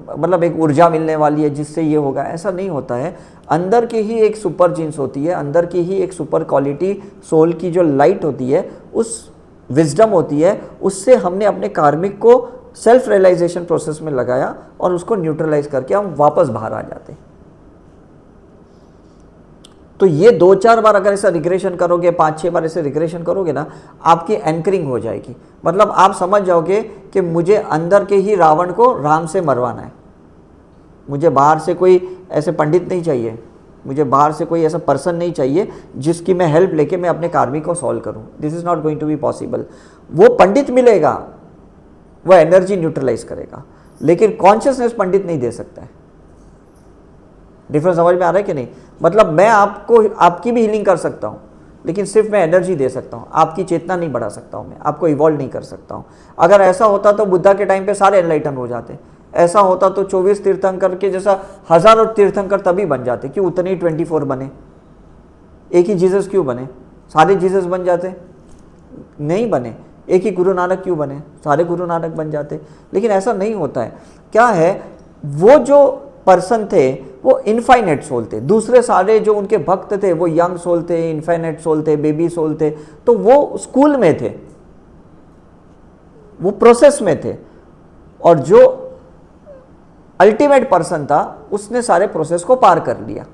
मतलब एक ऊर्जा मिलने वाली है जिससे ये होगा, ऐसा नहीं होता है। अंदर की ही एक सुपर जीन्स होती है, अंदर की ही एक सुपर क्वालिटी सोल की जो लाइट होती है, उस विजडम होती है, उससे हमने अपने कार्मिक को सेल्फ रियलाइजेशन प्रोसेस में लगाया और उसको न्यूट्रलाइज करके हम वापस बाहर आ जाते। तो ये 2-4 बार अगर ऐसा रिग्रेशन करोगे, 5-6 बार ऐसे रिग्रेशन करोगे ना, आपकी एंकरिंग हो जाएगी। मतलब आप समझ जाओगे कि मुझे अंदर के ही रावण को राम से मरवाना है। मुझे बाहर से कोई ऐसे पंडित नहीं चाहिए, मुझे बाहर से कोई ऐसा पर्सन नहीं चाहिए जिसकी मैं हेल्प लेके मैं अपने कार्मिक को सॉल्व करूं। This is not going to be possible. वो पंडित मिलेगा, वो एनर्जी न्यूट्रलाइज करेगा, लेकिन कॉन्शियसनेस पंडित नहीं दे सकता है। डिफरेंस समझ में आ रहा है कि नहीं? मतलब मैं आपको आपकी भी हीलिंग कर सकता हूँ, लेकिन सिर्फ मैं एनर्जी दे सकता हूँ, आपकी चेतना नहीं बढ़ा सकता हूँ, मैं आपको इवॉल्व नहीं कर सकता हूँ। अगर ऐसा होता तो बुद्धा के टाइम पे सारे एनलाइटन हो जाते। ऐसा होता तो 24 तीर्थंकर के जैसा हजारों तीर्थंकर तभी बन जाते। क्यों उतने ही 24 बने? एक ही जीसस क्यों बने? सारे जीसस बन जाते? नहीं बने। एक ही गुरु नानक क्यों बने? सारे गुरु नानक बन जाते। लेकिन ऐसा नहीं होता है। क्या है, वो जो पर्सन थे वो इनफाइनेट सोल थे, दूसरे सारे जो उनके भक्त थे वो यंग सोल थे, इनफाइनेट सोल थे, बेबी सोल थे। तो वो स्कूल में थे, वो प्रोसेस में थे, और जो अल्टीमेट पर्सन था उसने सारे प्रोसेस को पार कर लिया।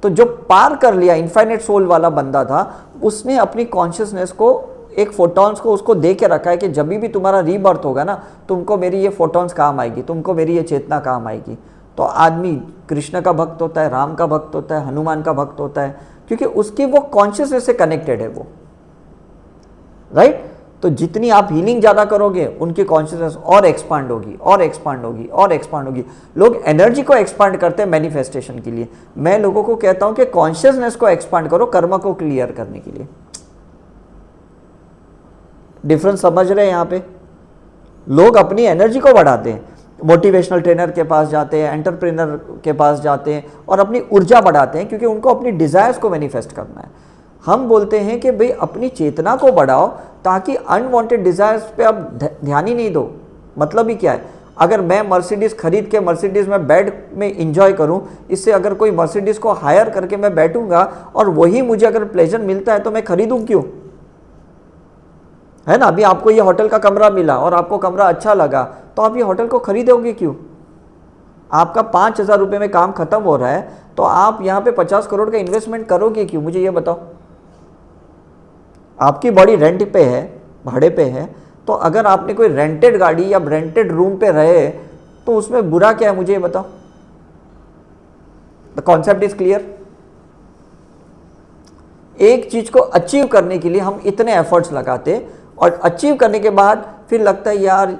तो जो पार कर लिया इनफाइनेट सोल वाला बंदा था, उसने अपनी कॉन्शियसनेस को, एक फोटॉन्स को उसको दे के रखा है कि जब भी तुम्हारा रीबर्थ होगा ना, तुमको मेरी ये फोटॉन्स काम आएगी, तुमको मेरी ये चेतना काम आएगी। तो आदमी कृष्ण का भक्त होता है, राम का भक्त होता है, हनुमान का भक्त होता है, क्योंकि उसकी वो कॉन्शियसनेस से कनेक्टेड है वो, राइट? तो जितनी आप हीलिंग ज़्यादा करोगे उनकी कॉन्शियसनेस और एक्सपांड होगी और एक्सपांड होगी और एक्सपांड होगी। लोग एनर्जी को एक्सपांड करते हैं मैनिफेस्टेशन के लिए। मैं लोगों को कहता हूं कि कॉन्शियसनेस को एक्सपांड करो कर्म को क्लियर करने के लिए। डिफरेंस समझ रहे हैं? यहाँ पे लोग अपनी एनर्जी को बढ़ाते हैं, मोटिवेशनल ट्रेनर के पास जाते हैं, एंटरप्रेनर के पास जाते हैं और अपनी ऊर्जा बढ़ाते हैं, क्योंकि उनको अपनी डिजायर्स को मैनिफेस्ट करना है। हम बोलते हैं कि भाई अपनी चेतना को बढ़ाओ ताकि अनवांटेड डिजायर्स पे आप ध्यान ही नहीं दो। मतलब ही क्या है? अगर मैं मर्सिडीज खरीद के मर्सिडीज में बेड में इंजॉय करूं, इससे अगर कोई मर्सिडीज को हायर करके मैं बैठूंगा और वही मुझे अगर प्लेजर मिलता है तो मैं खरीदूं क्यों? है ना? अभी आपको ये होटल का कमरा मिला और आपको कमरा अच्छा लगा, तो आप ये होटल को खरीदोगे क्यों? आपका 5,000 रुपये में काम खत्म हो रहा है, तो आप यहाँ पे 50 करोड़ का इन्वेस्टमेंट करोगे क्यों? मुझे ये बताओ। आपकी बॉडी रेंट पे है, भाड़े पे है, तो अगर आपने कोई रेंटेड गाड़ी या रेंटेड रूम पे रहे तो उसमें बुरा क्या है? मुझे ये बताओ। The concept is clear. एक चीज को अचीव करने के लिए हम इतने एफर्ट्स लगाते और अचीव करने के बाद फिर लगता है यार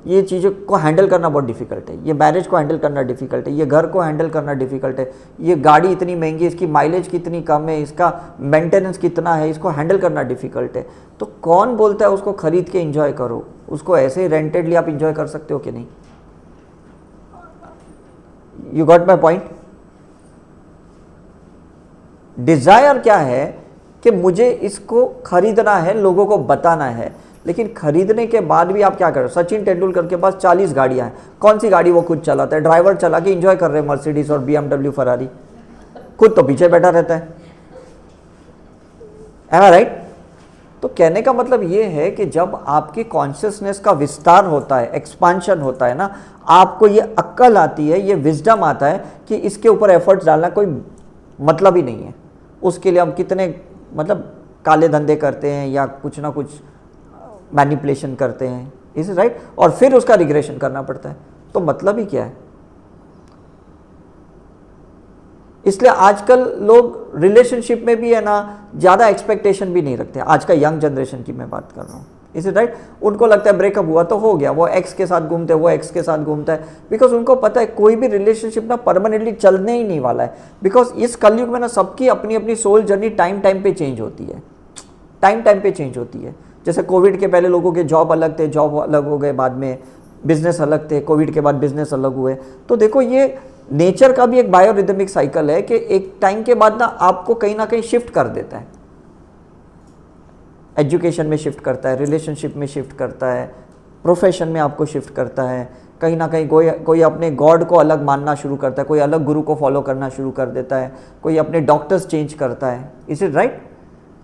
ये चीज़ों को हैंडल करना बहुत डिफिकल्ट है, ये मैरिज को हैंडल करना डिफिकल्ट है, ये घर को हैंडल करना डिफिकल्ट है, ये गाड़ी इतनी महंगी, इसकी माइलेज कितनी कम है, इसका मेंटेनेंस कितना है, इसको हैंडल करना डिफिकल्ट है। तो कौन बोलता है उसको खरीद के एंजॉय करो? उसको ऐसे ही रेंटेडली आप एंजॉय कर सकते हो कि नहीं? You got my point? Desire क्या है कि मुझे इसको खरीदना है, लोगों को बताना है, लेकिन खरीदने के बाद भी आप क्या कर रहे हो? सचिन तेंदुलकर के पास 40 गाड़ियां हैं, कौन सी गाड़ी वो खुद चलाता है? ड्राइवर चला के एंजॉय कर रहे हैं मर्सिडीज और BMW फरारी, खुद तो पीछे बैठा रहता है। एम आई राइट? तो कहने का मतलब ये है कि जब आपकी कॉन्शियसनेस का विस्तार होता है, एक्सपांशन होता है ना, आपको ये अक्ल आती है, ये विजडम आता है कि इसके ऊपर एफर्ट्स डालना कोई मतलब ही नहीं है। उसके लिए हम कितने मतलब काले धंधे करते हैं या कुछ ना कुछ मैनिपुलेशन करते हैं, इज राइट, और फिर उसका रिग्रेशन करना पड़ता है। तो मतलब ही क्या है? इसलिए आजकल लोग रिलेशनशिप में भी है ना ज़्यादा एक्सपेक्टेशन भी नहीं रखते। आज का यंग जनरेशन की मैं बात कर रहा हूँ, इज इट राइट। उनको लगता है ब्रेकअप हुआ तो हो गया, वो एक्स के साथ घूमते हैं, वो एक्स के साथ घूमता है, बिकॉज उनको पता है कोई भी रिलेशनशिप ना परमानेंटली चलने ही नहीं वाला है। बिकॉज इस कलयुग में ना सबकी अपनी अपनी सोल जर्नी टाइम टाइम पे चेंज होती है, टाइम टाइम पे चेंज होती है। जैसे कोविड के पहले लोगों के जॉब अलग थे, जॉब अलग हो गए, बाद में बिजनेस अलग थे, कोविड के बाद बिजनेस अलग हुए। तो देखो ये नेचर का भी एक बायोरिदमिक साइकिल है कि एक टाइम के बाद ना आपको कहीं ना कहीं शिफ्ट कर देता है। एजुकेशन में शिफ्ट करता है, रिलेशनशिप में शिफ्ट करता है, प्रोफेशन में आपको शिफ्ट करता है, कहीं ना कहीं कोई अपने गॉड को अलग मानना शुरू करता है, कोई अलग गुरु को फॉलो करना शुरू कर देता है, कोई अपने डॉक्टर्स चेंज करता है। Is it right?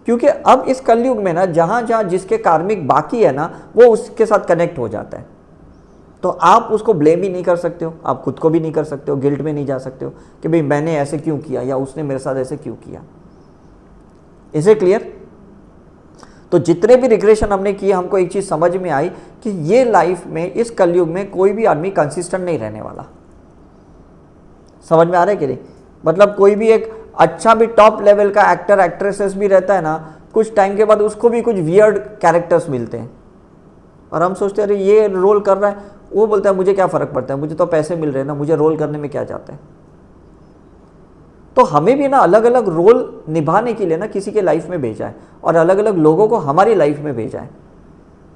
क्योंकि अब इस कलयुग में ना जहाँ जहाँ जिसके कार्मिक बाकी है ना वो उसके साथ कनेक्ट हो जाता है। तो आप उसको ब्लेम ही नहीं कर सकते हो, आप खुद को भी नहीं कर सकते हो, गिल्ट में नहीं जा सकते हो कि भाई मैंने ऐसे क्यों किया या उसने मेरे साथ ऐसे क्यों किया। Is it clear? तो जितने भी रिग्रेशन हमने किए हमको एक चीज़ समझ में आई कि ये लाइफ में इस कलयुग में कोई भी आदमी कंसिस्टेंट नहीं रहने वाला। समझ में आ रहा है कि नहीं? मतलब कोई भी एक अच्छा भी टॉप लेवल का एक्टर एक्ट्रेसेस भी रहता है ना, कुछ टाइम के बाद उसको भी कुछ वियर्ड कैरेक्टर्स मिलते हैं और हम सोचते हैं अरे ये रोल कर रहा है, वो बोलता है मुझे क्या फ़र्क पड़ता है, मुझे तो पैसे मिल रहे हैं ना, मुझे रोल करने में क्या जाता है। तो हमें भी ना अलग अलग रोल निभाने के लिए ना किसी के लाइफ में भेजा है और अलग अलग लोगों को हमारी लाइफ में भेजा है।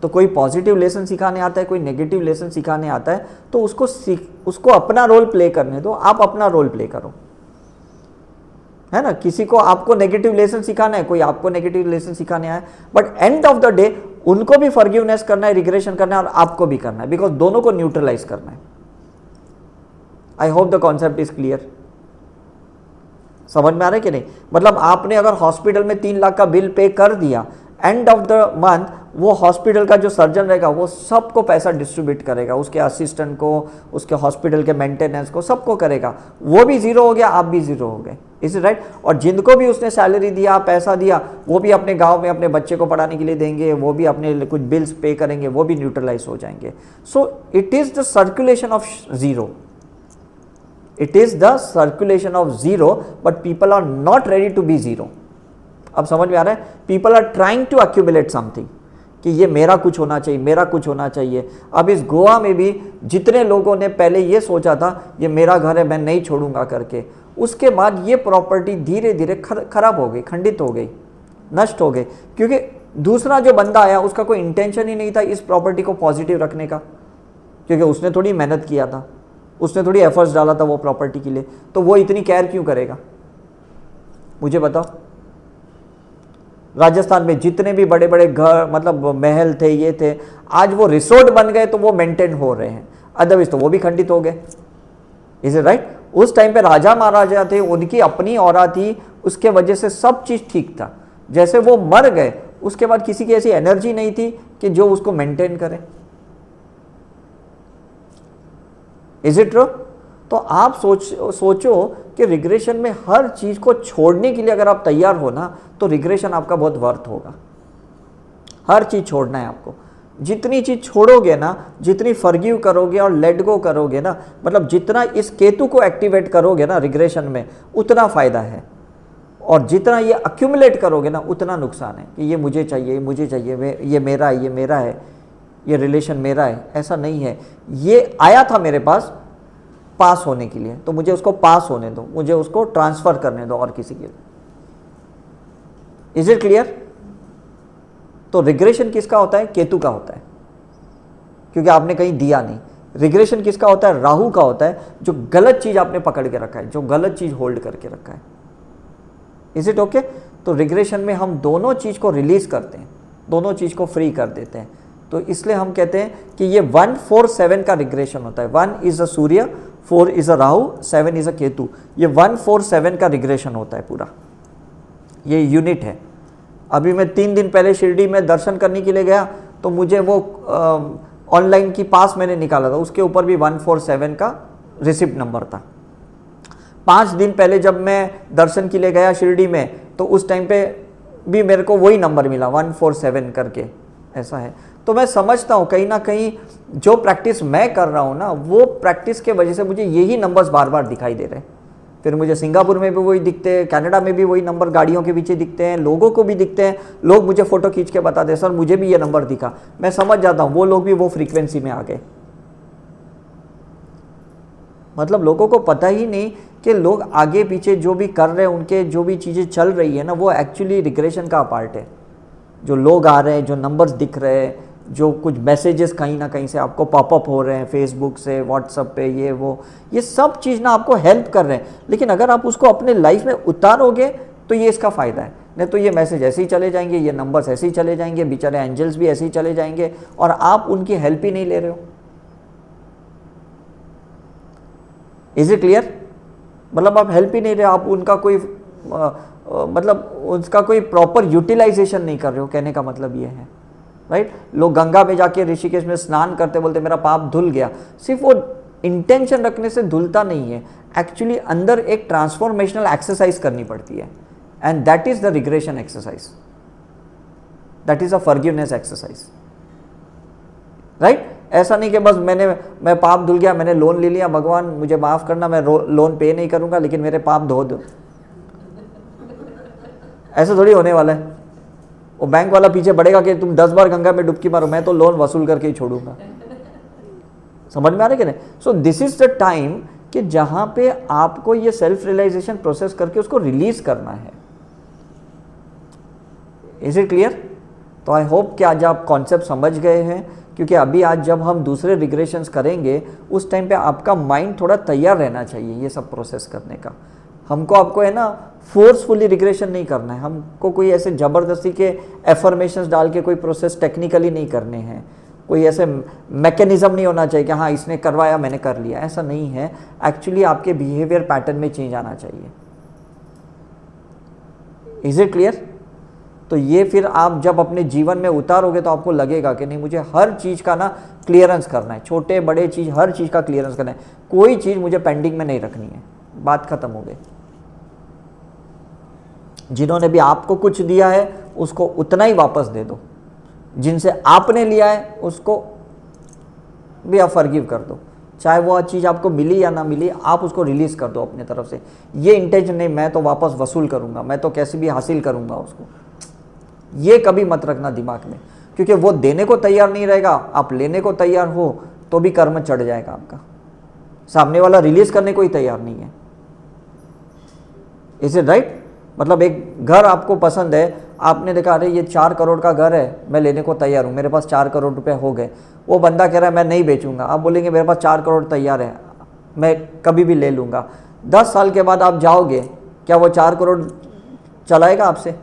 तो कोई पॉजिटिव लेसन सिखाने आता है, कोई नेगेटिव लेसन सिखाने आता है, तो उसको अपना रोल प्ले करने दो, आप अपना रोल प्ले करो, है ना। किसी को आपको नेगेटिव लेसन सिखाना है, कोई आपको नेगेटिव लेसन सिखाने आया, but and of the day उनको भी फॉरगिवनेस करना है, रिग्रेशन करना है और आपको भी करना है, बिकॉज दोनों को न्यूट्रलाइज करना है। I hope the concept is clear. समझ में आ रहा है कि नहीं? मतलब आपने अगर हॉस्पिटल में 3 लाख का बिल पे कर दिया, एंड ऑफ द मंथ वो हॉस्पिटल का जो सर्जन रहेगा वो सबको पैसा डिस्ट्रीब्यूट करेगा, उसके असिस्टेंट को, उसके हॉस्पिटल के मेंटेनेंस को, सबको करेगा। वो भी जीरो हो गया, आप भी जीरो हो गए। Is it right? और जिनको भी उसने सैलरी दिया, पैसा दिया, वो भी अपने गांव में अपने बच्चे को पढ़ाने के लिए देंगे, वो भी अपने कुछ बिल्स पे करेंगे, वो भी न्यूट्रलाइज हो जाएंगे। So it is the circulation of zero, it is the circulation of zero, but people are not ready to be zero। अब समझ में आ रहा है? people are trying to accumulate something कि ये मेरा कुछ होना चाहिए, मेरा कुछ होना चाहिए। अब इस गोवा में भी जितने लोगों ने पहले ये सोचा था ये मेरा घर है मैं नहीं छोड़ूंगा करके, उसके बाद ये प्रॉपर्टी धीरे धीरे खराब हो गई, खंडित हो गई, नष्ट हो गई, क्योंकि दूसरा जो बंदा आया उसका कोई इंटेंशन ही नहीं था इस प्रॉपर्टी को पॉजिटिव रखने का, क्योंकि उसने थोड़ी मेहनत किया था, उसने थोड़ी एफर्ट्स डाला था वो प्रॉपर्टी के लिए, तो वो इतनी केयर क्यों करेगा? मुझे बताओ। राजस्थान में जितने भी बड़े बड़े घर मतलब महल थे, ये थे, आज वो रिसोर्ट बन गए तो वो मेंटेन हो रहे हैं, अदरवाइज तो वो भी खंडित हो गए। Is it right? उस टाइम पे राजा महाराजा थे, उनकी अपनी औरा थी, उसके वजह से सब चीज़ ठीक था। जैसे वो मर गए उसके बाद किसी की ऐसी एनर्जी नहीं थी कि जो उसको मेंटेन करे। Is it true? तो आप सोचो कि रिग्रेशन में हर चीज़ को छोड़ने के लिए अगर आप तैयार हो ना, तो रिग्रेशन आपका बहुत वर्थ होगा। हर चीज़ छोड़ना है आपको। जितनी चीज़ छोड़ोगे ना, जितनी फॉरगिव करोगे और लेट गो करोगे ना, मतलब जितना इस केतु को एक्टिवेट करोगे ना रिग्रेशन में, उतना फ़ायदा है। और जितना ये अक्यूमुलेट करोगे ना, उतना नुकसान है कि ये मुझे चाहिए, मुझे चाहिए, ये मेरा है, ये मेरा है, ये रिलेशन मेरा है। ऐसा नहीं है। ये आया था मेरे पास पास होने के लिए, तो मुझे उसको पास होने दो, मुझे उसको ट्रांसफर करने दो और किसी के लिए। Is it clear? तो रिग्रेशन किसका होता है? केतु का होता है, क्योंकि आपने कहीं दिया नहीं। रिग्रेशन किसका होता है? राहु का होता है, जो गलत चीज आपने पकड़ के रखा है, जो गलत चीज होल्ड करके रखा है। Is it okay? तो रिग्रेशन में हम दोनों चीज को रिलीज करते हैं, दोनों चीज को फ्री कर देते हैं। तो इसलिए हम कहते हैं कि ये 1 4 7 का रिग्रेशन होता है। 1 is a Surya, 4 is a Rahu, 7 is a Ketu. ये 1 4 7 का रिग्रेशन होता है पूरा, ये यूनिट है। अभी मैं 3 दिन पहले शिरडी में दर्शन करने के लिए गया, तो मुझे वो ऑनलाइन की पास मैंने निकाला था, उसके ऊपर भी 1 4 7 का रिसिप्ट नंबर था। 5 दिन पहले जब मैं दर्शन के लिए गया शिरडी में, तो उस टाइम पे भी मेरे को वही नंबर मिला 147 करके, ऐसा है। तो मैं समझता हूँ कहीं ना कहीं जो प्रैक्टिस मैं कर रहा हूँ ना, वो प्रैक्टिस के वजह से मुझे यही नंबर्स बार बार दिखाई दे रहे हैं। फिर मुझे सिंगापुर में भी वही दिखते हैं, कनाडा में भी वही नंबर गाड़ियों के पीछे दिखते हैं, लोगों को भी दिखते हैं। लोग मुझे फ़ोटो खींच के बताते हैं सर मुझे भी ये नंबर दिखा। मैं समझ जाता हूँ वो लोग भी वो फ्रीक्वेंसी में आ गए। मतलब लोगों को पता ही नहीं कि लोग आगे पीछे जो भी कर रहे हैं, उनके जो भी चीज़ें चल रही है ना, वो एक्चुअली रिग्रेशन का पार्ट है। जो लोग आ रहे हैं, जो नंबर्स दिख रहे हैं, जो कुछ मैसेजेस कहीं ना कहीं से आपको पॉपअप हो रहे हैं फेसबुक से, व्हाट्सएप पे, ये सब चीज़ ना आपको हेल्प कर रहे हैं। लेकिन अगर आप उसको अपने लाइफ में उतारोगे तो ये इसका फ़ायदा है। नहीं तो ये मैसेज ऐसे ही चले जाएंगे, ये नंबर्स ऐसे ही चले जाएंगे, बेचारे एंजल्स भी ऐसे ही चले जाएंगे, और आप उनकी हेल्प ही नहीं ले रहे हो। Is it clear? मतलब आप हेल्प ही नहीं रहे, आप उनका कोई मतलब उसका कोई प्रॉपर यूटिलाइजेशन नहीं कर रहे हो, कहने का मतलब ये है, राइट? लोग गंगा में जाके ऋषिकेश में स्नान करते, बोलते मेरा पाप धुल गया। सिर्फ वो इंटेंशन रखने से धुलता नहीं है, एक्चुअली अंदर एक ट्रांसफॉर्मेशनल एक्सरसाइज करनी पड़ती है, and that is the regression exercise, that is a forgiveness exercise, right? ऐसा नहीं कि बस मैं पाप धुल गया, मैंने लोन ले लिया, भगवान मुझे माफ़ करना, मैं लोन पे नहीं करूंगा लेकिन मेरे पाप धो दो। ऐसा थोड़ी होने वाला है। वो बैंक वाला पीछे बढ़ेगा कि तुम 10 बार गंगा में डुबकी मारो, मैं तो लोन वसूल करके ही छोड़ूंगा। समझ में आ रहा है कि नहीं? So this is the time कि जहां पे आपको ये सेल्फ रियलाइजेशन प्रोसेस करके उसको रिलीज करना है। Is it clear? तो आई होप कि आज आप कॉन्सेप्ट समझ गए हैं, क्योंकि अभी आज जब हम दूसरे रिग्रेशंस करेंगे उस टाइम पे आपका माइंड थोड़ा तैयार रहना चाहिए ये सब प्रोसेस करने का। हमको आपको है ना फोर्सफुली रिग्रेशन नहीं करना है, हमको कोई ऐसे ज़बरदस्ती के एफर्मेशंस डाल के कोई प्रोसेस टेक्निकली नहीं करने हैं, कोई ऐसे मैकेनिज्म नहीं होना चाहिए कि हाँ इसने करवाया मैंने कर लिया, ऐसा नहीं है। एक्चुअली आपके बिहेवियर पैटर्न में चेंज आना चाहिए। Is it clear? तो ये फिर आप जब अपने जीवन में उतारोगे तो आपको लगेगा कि नहीं मुझे हर चीज़ का ना क्लियरेंस करना है, छोटे बड़े चीज़ हर चीज़ का क्लियरेंस करना है, कोई चीज़ मुझे पेंडिंग में नहीं रखनी है। बात खत्म हो गई। जिन्होंने भी आपको कुछ दिया है उसको उतना ही वापस दे दो, जिनसे आपने लिया है उसको भी आप फॉरगिव कर दो, चाहे वो चीज़ आपको मिली या ना मिली, आप उसको रिलीज़ कर दो अपने तरफ से। ये इंटेंशन नहीं मैं तो वापस वसूल करूँगा, मैं तो कैसे भी हासिल करूँगा उसको, ये कभी मत रखना दिमाग में, क्योंकि वो देने को तैयार नहीं रहेगा, आप लेने को तैयार हो तो भी कर्म चढ़ जाएगा आपका। सामने वाला रिलीज़ करने को ही तैयार नहीं है। Is it right? मतलब एक घर आपको पसंद है, आपने देखा अरे ये 4 करोड़ का घर है, मैं लेने को तैयार हूँ, मेरे पास 4 करोड़ रुपए हो गए, वो बंदा कह रहा है मैं नहीं बेचूंगा, आप बोलेंगे मेरे पास 4 करोड़ तैयार है, मैं कभी भी ले लूँगा। 10 साल के बाद आप जाओगे, क्या वो 4 करोड़ चलाएगा आपसे?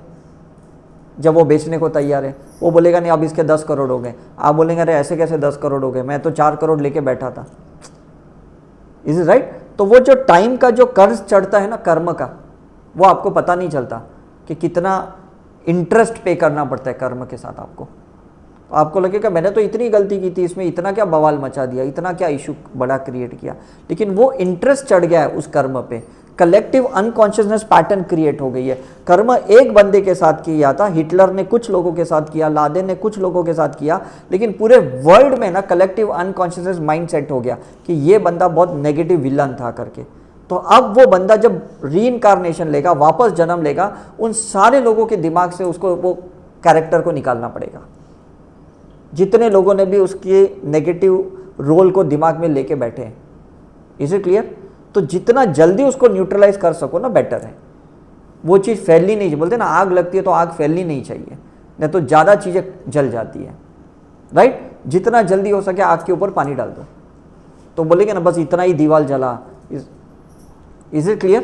जब वो बेचने को तैयार है वो बोलेगा नहीं अब इसके 10 करोड़ हो गए, आप बोलेंगे अरे ऐसे कैसे 10 करोड़ हो गए, मैं तो 4 करोड़ लेके बैठा था। Is it right? तो वो जो टाइम का जो कर्ज चढ़ता है ना कर्म का, वो आपको पता नहीं चलता कि कितना इंटरेस्ट पे करना पड़ता है कर्म के साथ आपको। तो आपको लगेगा मैंने तो इतनी गलती की थी, इसमें इतना क्या बवाल मचा दिया, इतना क्या इशू बड़ा क्रिएट किया, लेकिन वो इंटरेस्ट चढ़ गया है उस कर्म पे। कलेक्टिव अनकॉन्शियसनेस पैटर्न क्रिएट हो गई है। कर्म एक बंदे के साथ किया था, हिटलर ने कुछ लोगों के साथ किया, लादेन ने कुछ लोगों के साथ किया, लेकिन पूरे वर्ल्ड में ना कलेक्टिव अनकॉन्शियसनेस माइंड सेट हो गया कि ये बंदा बहुत नेगेटिव विलन था करके। तो अब वो बंदा जब रीइंकारनेशन लेगा, वापस जन्म लेगा, उन सारे लोगों के दिमाग से उसको वो कैरेक्टर को निकालना पड़ेगा, जितने लोगों ने भी उसके नेगेटिव रोल को दिमाग में लेके बैठे हैं। Is it clear? तो जितना जल्दी उसको न्यूट्रलाइज कर सको ना बेटर है। वो चीज़ फैलनी नहीं चाहिए, बोलते ना आग लगती है तो आग फैलनी नहीं चाहिए, नहीं तो ज़्यादा चीज़ें जल जाती है, राइट? जितना जल्दी हो सके आग के ऊपर पानी डाल दो, तो बोलेंगे ना बस इतना ही दीवार जला। Is it clear?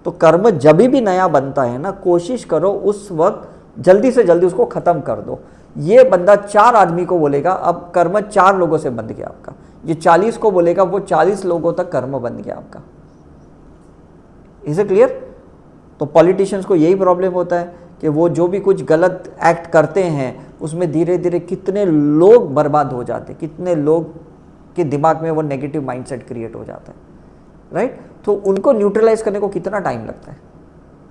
तो कर्म जब भी नया बनता है ना, कोशिश करो उस वक्त जल्दी से जल्दी उसको ख़त्म कर दो। ये बंदा 4 आदमी को बोलेगा, अब कर्म 4 लोगों से बंध गया आपका। ये 40 को बोलेगा, वो 40 लोगों तक कर्म बन गया आपका। Is it clear? तो पॉलिटिशियंस को यही प्रॉब्लम होता है कि वो जो भी कुछ गलत एक्ट करते हैं उसमें धीरे धीरे कितने लोग बर्बाद हो जाते हैं, कितने लोग के दिमाग में वो नेगेटिव माइंडसेट क्रिएट हो जाता है, राइट? तो उनको न्यूट्रलाइज करने को कितना टाइम लगता है,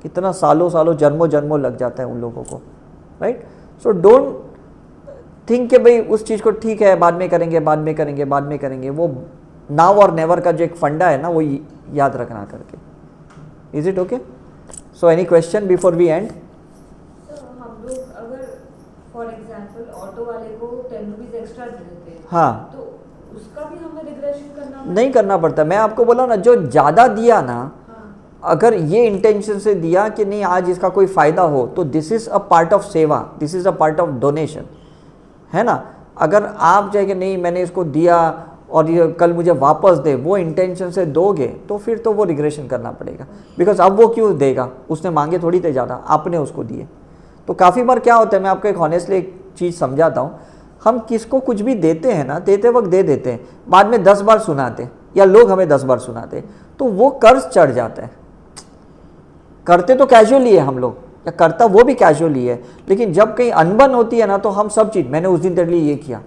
कितना सालों सालों जन्मों जन्मों लग जाता है उन लोगों को, राइट। सो डोंट थिंक कि भाई उस चीज़ को ठीक है बाद में करेंगे बाद में करेंगे बाद में करेंगे, वो नाउ और नेवर का जो एक फंडा है ना वो याद रखना करके। Is it okay? So any question before we end? हम लोग अगर फॉर एग्जांपल ऑटो वाले को 10 रुपीज एक्स्ट्रा दे देते हैं, हाँ, तो उसका भी हमें रिग्रेशन करना नहीं करना पड़ता। मैं आपको बोला ना, जो ज़्यादा दिया ना, अगर ये इंटेंशन से दिया कि नहीं आज इसका कोई फ़ायदा हो, तो this is a part of seva, this is a part of donation, है ना। अगर आप चाहे कि नहीं मैंने इसको दिया और ये कल मुझे वापस दे, वो इंटेंशन से दोगे तो फिर तो वो रिग्रेशन करना पड़ेगा। बिकॉज अब वो क्यों देगा, उसने मांगे थोड़ी थे ज़्यादा, आपने उसको दिए। तो काफ़ी बार क्या होता है, मैं आपको एक ऑनेस्टली एक चीज़ समझाता हूँ, हम किसको कुछ भी देते हैं ना, देते वक्त दे देते हैं, बाद में 10 बार सुनाते या लोग हमें 10 बार सुनाते, तो वो कर्ज चढ़ जाता है। करते तो कैजुअली है हम लोग, या करता वो भी कैजुअली है, लेकिन जब कहीं अनबन होती है ना, तो हम सब चीज़, मैंने उस दिन तेरे लिए ये किया,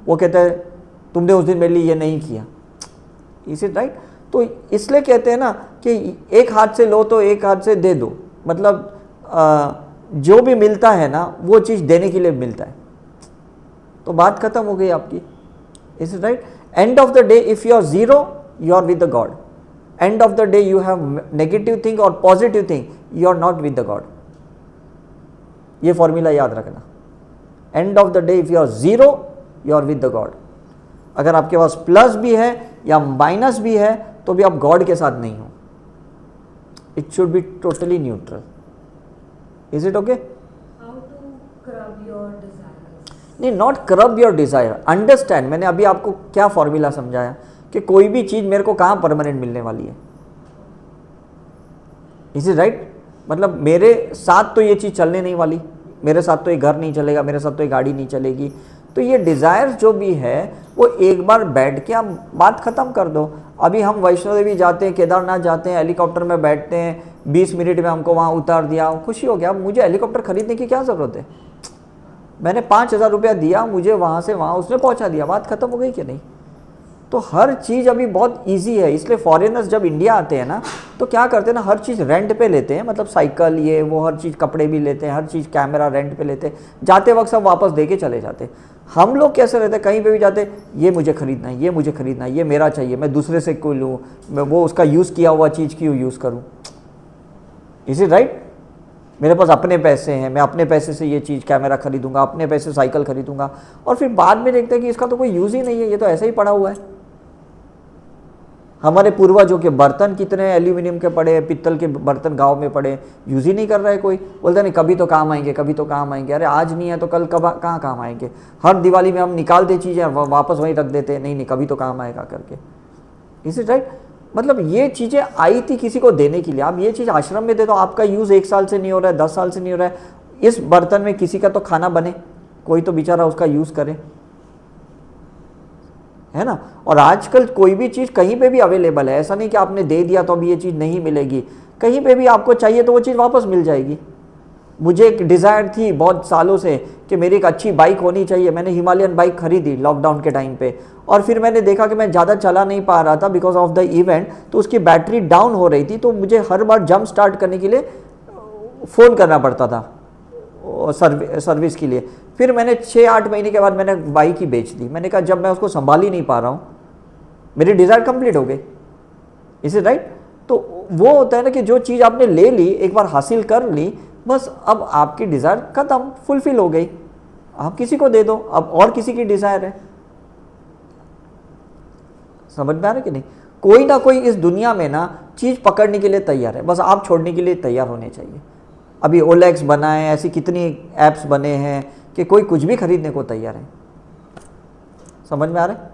वो कहता है तुमने उस दिन मेरे लिए ये नहीं किया। Is it right? तो इसलिए कहते हैं ना कि एक हाथ से लो तो एक हाथ से दे दो, मतलब जो भी मिलता है ना वो चीज़ देने के लिए मिलता है। तो बात खत्म हो गई आपकी। Is it right? End of the day if you are zero, you are with the God. End of the day you have negative thing और positive thing, you are not with the God. ये फॉर्मूला याद रखना। End of the day if you are zero, you are with the God. अगर आपके पास प्लस भी है या माइनस भी है तो भी आप गॉड के साथ नहीं हो। It should be totally neutral. Is it okay? How to curb your desires? नहीं, not curb your desire, understand. मैंने अभी आपको क्या फॉर्मूला समझाया कि कोई भी चीज़ मेरे को कहाँ परमानेंट मिलने वाली है। Is it right? मतलब मेरे साथ तो ये चीज़ चलने नहीं वाली, मेरे साथ तो ये घर नहीं चलेगा, मेरे साथ तो ये गाड़ी नहीं चलेगी। तो ये डिज़ायर जो भी है वो एक बार बैठ के आप बात ख़त्म कर दो। अभी हम वैष्णो देवी जाते हैं, केदारनाथ जाते हैं, हेलीकॉप्टर में बैठते हैं, 20 मिनट में हमको वहाँ उतार दिया, खुशी हो गया। अब मुझे हेलीकॉप्टर खरीदने की क्या ज़रूरत है? मैंने 5,000 रुपया दिया, मुझे वहाँ से वहाँ उसने पहुँचा दिया, बात ख़त्म हो गई कि नहीं? तो हर चीज़ अभी बहुत इजी है। इसलिए फॉरेनर्स जब इंडिया आते हैं ना, तो क्या करते हैं ना, हर चीज़ रेंट पे लेते हैं, मतलब साइकिल ये वो हर चीज़, कपड़े भी लेते हैं, हर चीज़, कैमरा रेंट पे लेते हैं, जाते वक्त सब वापस दे के चले जाते। हम लोग कैसे रहते हैं, कहीं पे भी जाते, ये मुझे ख़रीदना है, ये मुझे ख़रीदना है, ये मेरा चाहिए, मैं दूसरे से क्यों लूँ, मैं वो उसका यूज़ किया हुआ चीज़ क्यों यूज़ करूँ। Is it right? मेरे पास अपने पैसे हैं, मैं अपने पैसे से ये चीज़ कैमरा खरीदूंगा, अपने पैसे साइकिल खरीदूंगा, और फिर बाद में देखते हैं कि इसका तो कोई यूज़ ही नहीं है, ये तो ऐसे ही पड़ा हुआ है। हमारे पूर्वजों के बर्तन कितने एल्यूमिनियम के पड़े हैं, पित्तल के बर्तन गांव में पड़े, यूज़ ही नहीं कर रहा है कोई। बोलता नहीं कभी तो काम आएंगे, कभी तो काम आएंगे। अरे आज नहीं है तो कल कब कहाँ काम आएंगे? हर दिवाली में हम निकालते चीज़ें वापस वहीं रख देते, नहीं नहीं कभी तो काम आएगा करके। Is it right? मतलब ये चीज़ें आई थी किसी को देने के लिए। आप ये चीज़ आश्रम में दे दो, आपका यूज़ 1 साल से नहीं हो रहा है, 10 साल से नहीं हो रहा है, इस बर्तन में किसी का तो खाना बने, कोई तो बेचारा उसका यूज़ करे, है ना। और आजकल कोई भी चीज़ कहीं पे भी अवेलेबल है, ऐसा नहीं कि आपने दे दिया तो अभी ये चीज़ नहीं मिलेगी, कहीं पे भी आपको चाहिए तो वो चीज़ वापस मिल जाएगी। मुझे एक डिज़ायर थी बहुत सालों से कि मेरी एक अच्छी बाइक होनी चाहिए। मैंने हिमालयन बाइक खरीदी लॉकडाउन के टाइम पे, और फिर मैंने देखा कि मैं ज़्यादा चला नहीं पा रहा था बिकॉज ऑफ द इवेंट, तो उसकी बैटरी डाउन हो रही थी, तो मुझे हर बार जंप स्टार्ट करने के लिए फ़ोन करना पड़ता था सर्विस के लिए। फिर मैंने 6-8 महीने के बाद मैंने बाइक ही बेच दी। मैंने कहा जब मैं उसको संभाल ही नहीं पा रहा हूँ, मेरी डिज़ायर कंप्लीट हो गई। Is it right? तो वो होता है ना कि जो चीज़ आपने ले ली, एक बार हासिल कर ली, बस अब आपकी डिज़ायर खत्म, फुलफिल हो गई, आप किसी को दे दो, अब और किसी की डिज़ायर है। समझ में आ रहा है कि नहीं? कोई ना कोई इस दुनिया में ना चीज़ पकड़ने के लिए तैयार है, बस आप छोड़ने के लिए तैयार होने चाहिए। अभी ओलेक्स बना है, ऐसी कितनी ऐप्स बने हैं कि कोई कुछ भी खरीदने को तैयार है। समझ में आ रहा है?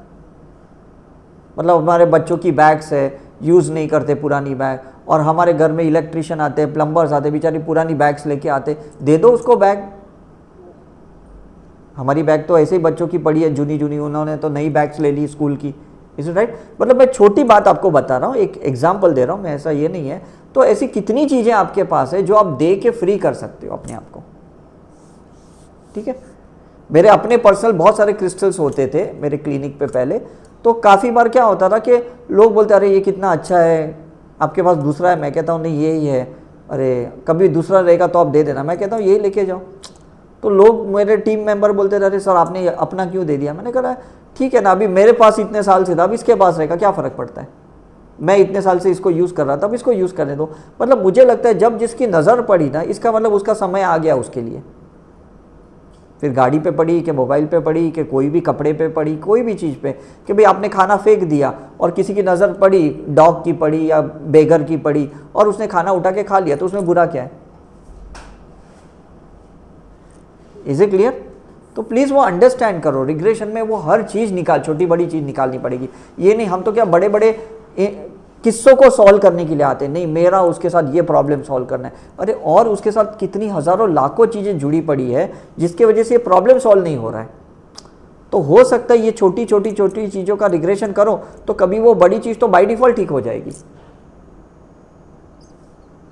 मतलब हमारे बच्चों की बैग्स है, यूज़ नहीं करते पुरानी बैग, और हमारे घर में इलेक्ट्रिशियन आते हैं, प्लम्बर्स आते हैं, बेचारी पुरानी बैग्स लेके आते, दे दो उसको बैग। हमारी बैग तो ऐसे ही बच्चों की पड़ी है जूनी जूनी, उन्होंने तो नई बैग्स ले ली स्कूल की। Is it right? मतलब मैं छोटी बात आपको बता रहा हूँ, एक एग्जाम्पल दे रहा हूँ मैं, ऐसा ये नहीं है। तो ऐसी कितनी चीज़ें आपके पास है जो आप दे के फ्री कर सकते हो अपने आप को। ठीक है? मेरे अपने पर्सनल बहुत सारे क्रिस्टल्स होते थे मेरे क्लिनिक पे पहले, तो काफ़ी बार क्या होता था कि लोग बोलते अरे ये कितना अच्छा है, आपके पास दूसरा है, मैं कहता हूँ नहीं ये ही है, अरे कभी दूसरा रहेगा तो आप दे देना। मैं कहता हूँ यही लेके जाओ। तो लोग मेरे टीम मेंबर बोलते रहे सर आपने अपना क्यों दे दिया। मैंने कहा ठीक है ना, अभी मेरे पास इतने साल से था, अब इसके पास रहेगा, क्या फ़र्क पड़ता है। मैं इतने साल से इसको यूज़ कर रहा था, अब इसको यूज़ करने दो। मतलब मुझे लगता है जब जिसकी नज़र पड़ी ना, इसका मतलब उसका समय आ गया उसके लिए। फिर गाड़ी पे पड़ी कि मोबाइल पे पड़ी कि कोई भी कपड़े पे पड़ी, कोई भी चीज़ पे, कि भाई आपने खाना फेंक दिया और किसी की नज़र पड़ी, डॉग की पड़ी या बेगर की पड़ी, और उसने खाना उठा के खा लिया, तो उसमें बुरा क्या है। Is it clear. तो प्लीज़ वो अंडरस्टैंड करो, रिग्रेशन में वो हर चीज़ छोटी बड़ी चीज़ निकालनी पड़ेगी। ये नहीं हम तो क्या बड़े बड़े किस्सों को सॉल्व करने के लिए आते हैं, नहीं मेरा उसके साथ ये प्रॉब्लम सॉल्व करना है। अरे और उसके साथ कितनी हज़ारों लाखों चीज़ें जुड़ी पड़ी है जिसकी वजह से ये प्रॉब्लम सॉल्व नहीं हो रहा है। तो हो सकता है ये छोटी छोटी चीज़ों का रिग्रेशन करो तो कभी वो बड़ी चीज़ तो बाय डिफ़ॉल्ट ठीक हो जाएगी।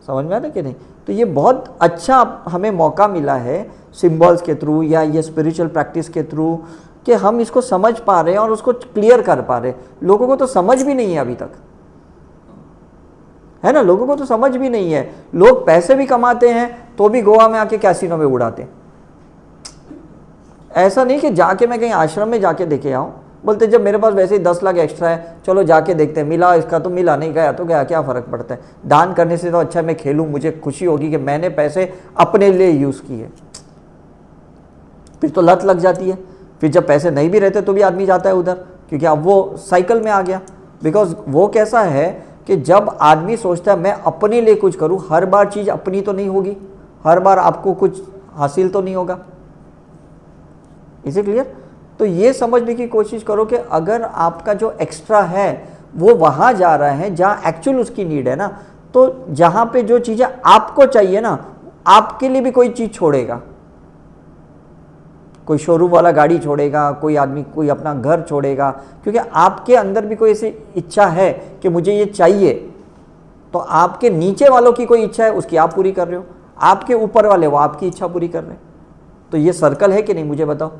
समझ में आ रहा है कि नहीं। तो ये बहुत अच्छा हमें मौका मिला है सिंबल्स के थ्रू या ये स्पिरिचुअल प्रैक्टिस के थ्रू कि हम इसको समझ पा रहे हैं और उसको क्लियर कर पा रहे हैं। लोगों को तो समझ भी नहीं है अभी तक, है ना। लोगों को तो समझ भी नहीं है। लोग पैसे भी कमाते हैं तो भी गोवा में आके कैसीनो में उड़ाते हैं। ऐसा नहीं कि जाके मैं कहीं आश्रम में जाके देखे आऊँ, बोलते जब मेरे पास वैसे ही 10 लाख एक्स्ट्रा है चलो जाके देखते हैं, मिला इसका तो मिला, नहीं गया तो गया, क्या फ़र्क पड़ता है। दान करने से तो अच्छा मैं खेलूँ, मुझे खुशी होगी कि मैंने पैसे अपने लिए यूज़ किए। फिर तो लत लग जाती है। फिर जब पैसे नहीं भी रहते तो भी आदमी जाता है उधर, क्योंकि अब वो साइकिल में आ गया। बिकॉज वो कैसा है कि जब आदमी सोचता है मैं अपने लिए कुछ करूं, हर बार चीज़ अपनी तो नहीं होगी, हर बार आपको कुछ हासिल तो नहीं होगा। Is it clear. तो ये समझने की कोशिश करो कि अगर आपका जो एक्स्ट्रा है वो वहाँ जा रहा है जहाँ एक्चुअल उसकी नीड है ना, तो जहाँ पे जो चीज़ें आपको चाहिए ना, आपके लिए भी कोई चीज़ छोड़ेगा। कोई शोरूम वाला गाड़ी छोड़ेगा, कोई आदमी कोई अपना घर छोड़ेगा, क्योंकि आपके अंदर भी कोई ऐसी इच्छा है कि मुझे ये चाहिए। तो आपके नीचे वालों की कोई इच्छा है उसकी आप पूरी कर रहे हो, आपके ऊपर वाले वो आपकी इच्छा पूरी कर रहे हैं। तो ये सर्कल है कि नहीं, मुझे बताओ।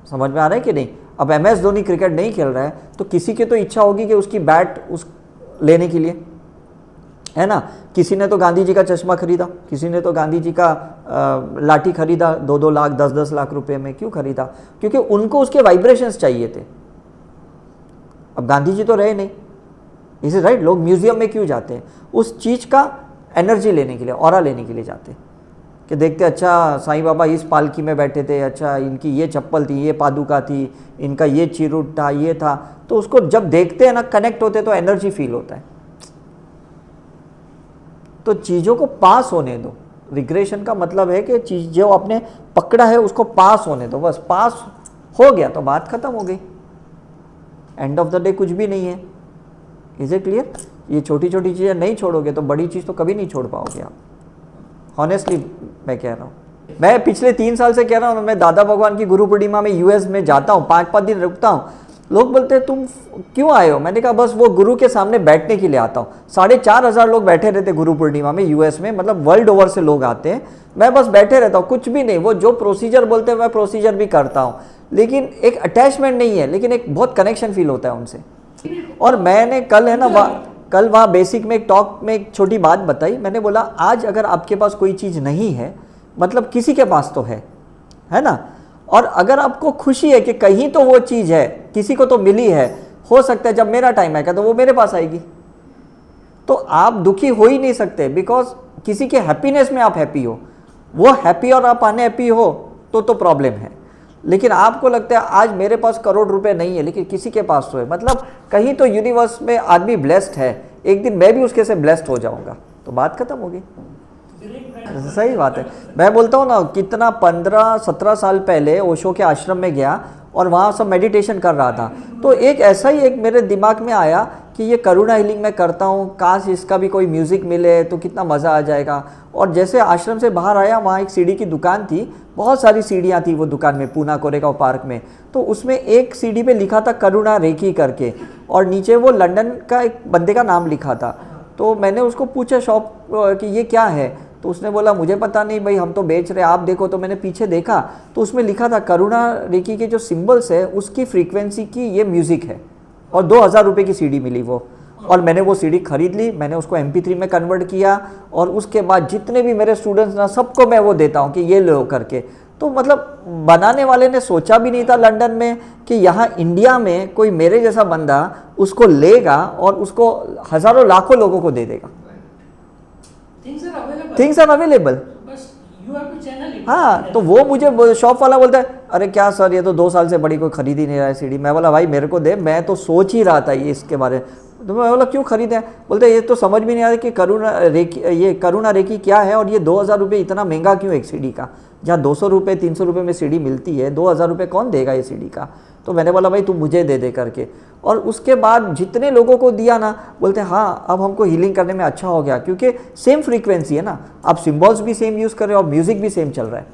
समझ में आ रहा है कि नहीं। अब MS धोनी क्रिकेट नहीं खेल रहा है तो किसी की तो इच्छा होगी कि उसकी बैट उस लेने के लिए, है ना। किसी ने तो गांधी जी का चश्मा खरीदा, किसी ने तो गांधी जी का लाठी खरीदा 2-2 लाख 10-10 लाख रुपए में। क्यों खरीदा? क्योंकि उनको उसके वाइब्रेशंस चाहिए थे। अब गांधी जी तो रहे नहीं, इज इट राइट। लोग म्यूजियम में क्यों जाते हैं? उस चीज़ का एनर्जी लेने के लिए, ऑरा लेने के लिए जाते हैं कि देखते अच्छा साईं बाबा इस पालकी में बैठे थे, अच्छा इनकी ये चप्पल थी, ये पादुका थी, इनका ये चिरूट था, ये था। तो उसको जब देखते हैं ना, कनेक्ट होते तो एनर्जी फील होता है। तो चीज़ों को पास होने दो। रिग्रेशन का मतलब है कि चीज़ जो आपने पकड़ा है उसको पास होने दो, बस पास हो गया तो बात खत्म हो गई। एंड ऑफ द डे कुछ भी नहीं है। Is it clear. ये छोटी छोटी चीज़ें नहीं छोड़ोगे तो बड़ी चीज़ तो कभी नहीं छोड़ पाओगे आप। हॉनेस्टली मैं कह रहा हूँ, मैं पिछले 3 साल से कह रहा हूँ, मैं दादा भगवान की गुरु पूर्णिमा में US में जाता हूँ, 5-5 दिन रुकता हूँ। लोग बोलते हैं तुम क्यों आए हो? मैंने कहा बस वो गुरु के सामने बैठने के लिए आता हूँ। 4,500 लोग बैठे रहते गुरु पूर्णिमा में US में, मतलब वर्ल्ड ओवर से लोग आते हैं। मैं बस बैठे रहता हूँ, कुछ भी नहीं। वो जो प्रोसीजर बोलते हैं मैं प्रोसीजर भी करता हूँ, लेकिन एक अटैचमेंट नहीं है, लेकिन एक बहुत कनेक्शन फील होता है उनसे। और मैंने कल है ना कल वहाँ बेसिक में एक टॉक में एक छोटी बात बताई। मैंने बोला आज अगर आपके पास कोई चीज़ नहीं है, मतलब किसी के पास तो है ना। और अगर आपको खुशी है कि कहीं तो वो चीज़ है, किसी को तो मिली है, हो सकता है जब मेरा टाइम आएगा तो वो मेरे पास आएगी। तो आप दुखी हो ही नहीं सकते, बिकॉज किसी के हैप्पीनेस में आप हैप्पी हो, वो हैप्पी और आप अनहैप्पी हो तो प्रॉब्लम है। लेकिन आपको लगता है आज मेरे पास करोड़ रुपए नहीं है लेकिन किसी के पास तो है, मतलब कहीं तो यूनिवर्स में आदमी ब्लेस्ड है, एक दिन मैं भी उसके से ब्लेस्ड हो जाऊंगा, तो बात खत्म होगी। सही बात है। मैं बोलता हूँ ना, कितना 15-17 साल पहले ओशो के आश्रम में गया और वहाँ सब मेडिटेशन कर रहा था, तो एक ऐसा ही एक मेरे दिमाग में आया कि ये करुणा हीलिंग मैं करता हूँ, काश इसका भी कोई म्यूज़िक मिले तो कितना मज़ा आ जाएगा। और जैसे आश्रम से बाहर आया, वहाँ एक सीढ़ी की दुकान थी, बहुत सारी सीढ़ियाँ थी वो दुकान में, पूना कोरेगांव पार्क में। तो उसमें एक सीढ़ी पे लिखा था करुणा रेकी करके, और नीचे वो लंदन का एक बंदे का नाम लिखा था। तो मैंने उसको पूछा शॉप कि ये क्या है, तो उसने बोला मुझे पता नहीं भाई, हम तो बेच रहे, आप देखो। तो मैंने पीछे देखा तो उसमें लिखा था करुणा रेकी के जो सिंबल्स है उसकी फ्रीक्वेंसी की ये म्यूज़िक है, और 2,000 रुपये की सीडी मिली वो। और मैंने वो सीडी खरीद ली, मैंने उसको MP3 में कन्वर्ट किया और उसके बाद जितने भी मेरे स्टूडेंट्स ना सबको मैं वो देता हूँ कि ये लो करके। तो मतलब बनाने वाले ने सोचा भी नहीं था लंदन में कि यहाँ इंडिया में कोई मेरे जैसा बंदा उसको लेगा और उसको हज़ारों लाखों लोगों को दे देगा। Things are available. हाँ, तो वो मुझे शॉप वाला बोलता है अरे क्या सर ये तो 2 साल से बड़ी कोई खरीद ही नहीं रहा है सीडी। मैं बोला भाई मेरे को दे, मैं तो सोच ही रहा था ये इसके बारे में। तो मैं बोला क्यों खरीदे? बोलते ये तो समझ भी नहीं आ रहा कि करुणा रेकी क्या है और ये 2000 रुपये इतना महंगा क्यों एक सीडी का, जहाँ 200 रुपये 300 रुपये में सीडी मिलती है, 2000 रुपये कौन देगा ये सीडी का। तो मैंने बोला भाई तू मुझे दे दे करके। और उसके बाद जितने लोगों को दिया ना बोलते हाँ अब हमको हीलिंग करने में अच्छा हो गया, क्योंकि सेम फ्रीक्वेंसी है ना, आप सिम्बॉल्स भी सेम यूज़ कर रहे हो और म्यूज़िक भी सेम चल रहा है।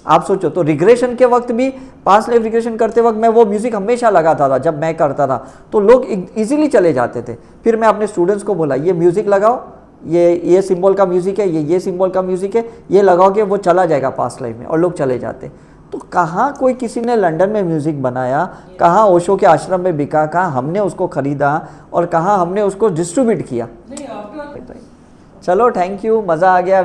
आप सोचो तो रिग्रेशन के वक्त भी, पास्ट लाइफ रिग्रेशन करते वक्त मैं वो म्यूज़िक हमेशा लगाता था जब मैं करता था, तो लोग इजीली चले जाते थे। फिर मैं अपने स्टूडेंट्स को बोला ये म्यूज़िक लगाओ, ये सिंबल का म्यूज़िक है, ये सिंबल का म्यूज़िक है, ये लगाओगे वो चला जाएगा पास्ट लाइफ में, और लोग चले जाते। तो कहाँ कोई किसी ने लंदन में म्यूज़िक बनाया, कहाँ ओशो के आश्रम में बिका, कहाँ हमने उसको ख़रीदा और कहाँ हमने उसको डिस्ट्रीब्यूट किया। चलो थैंक यू, मज़ा आ गया।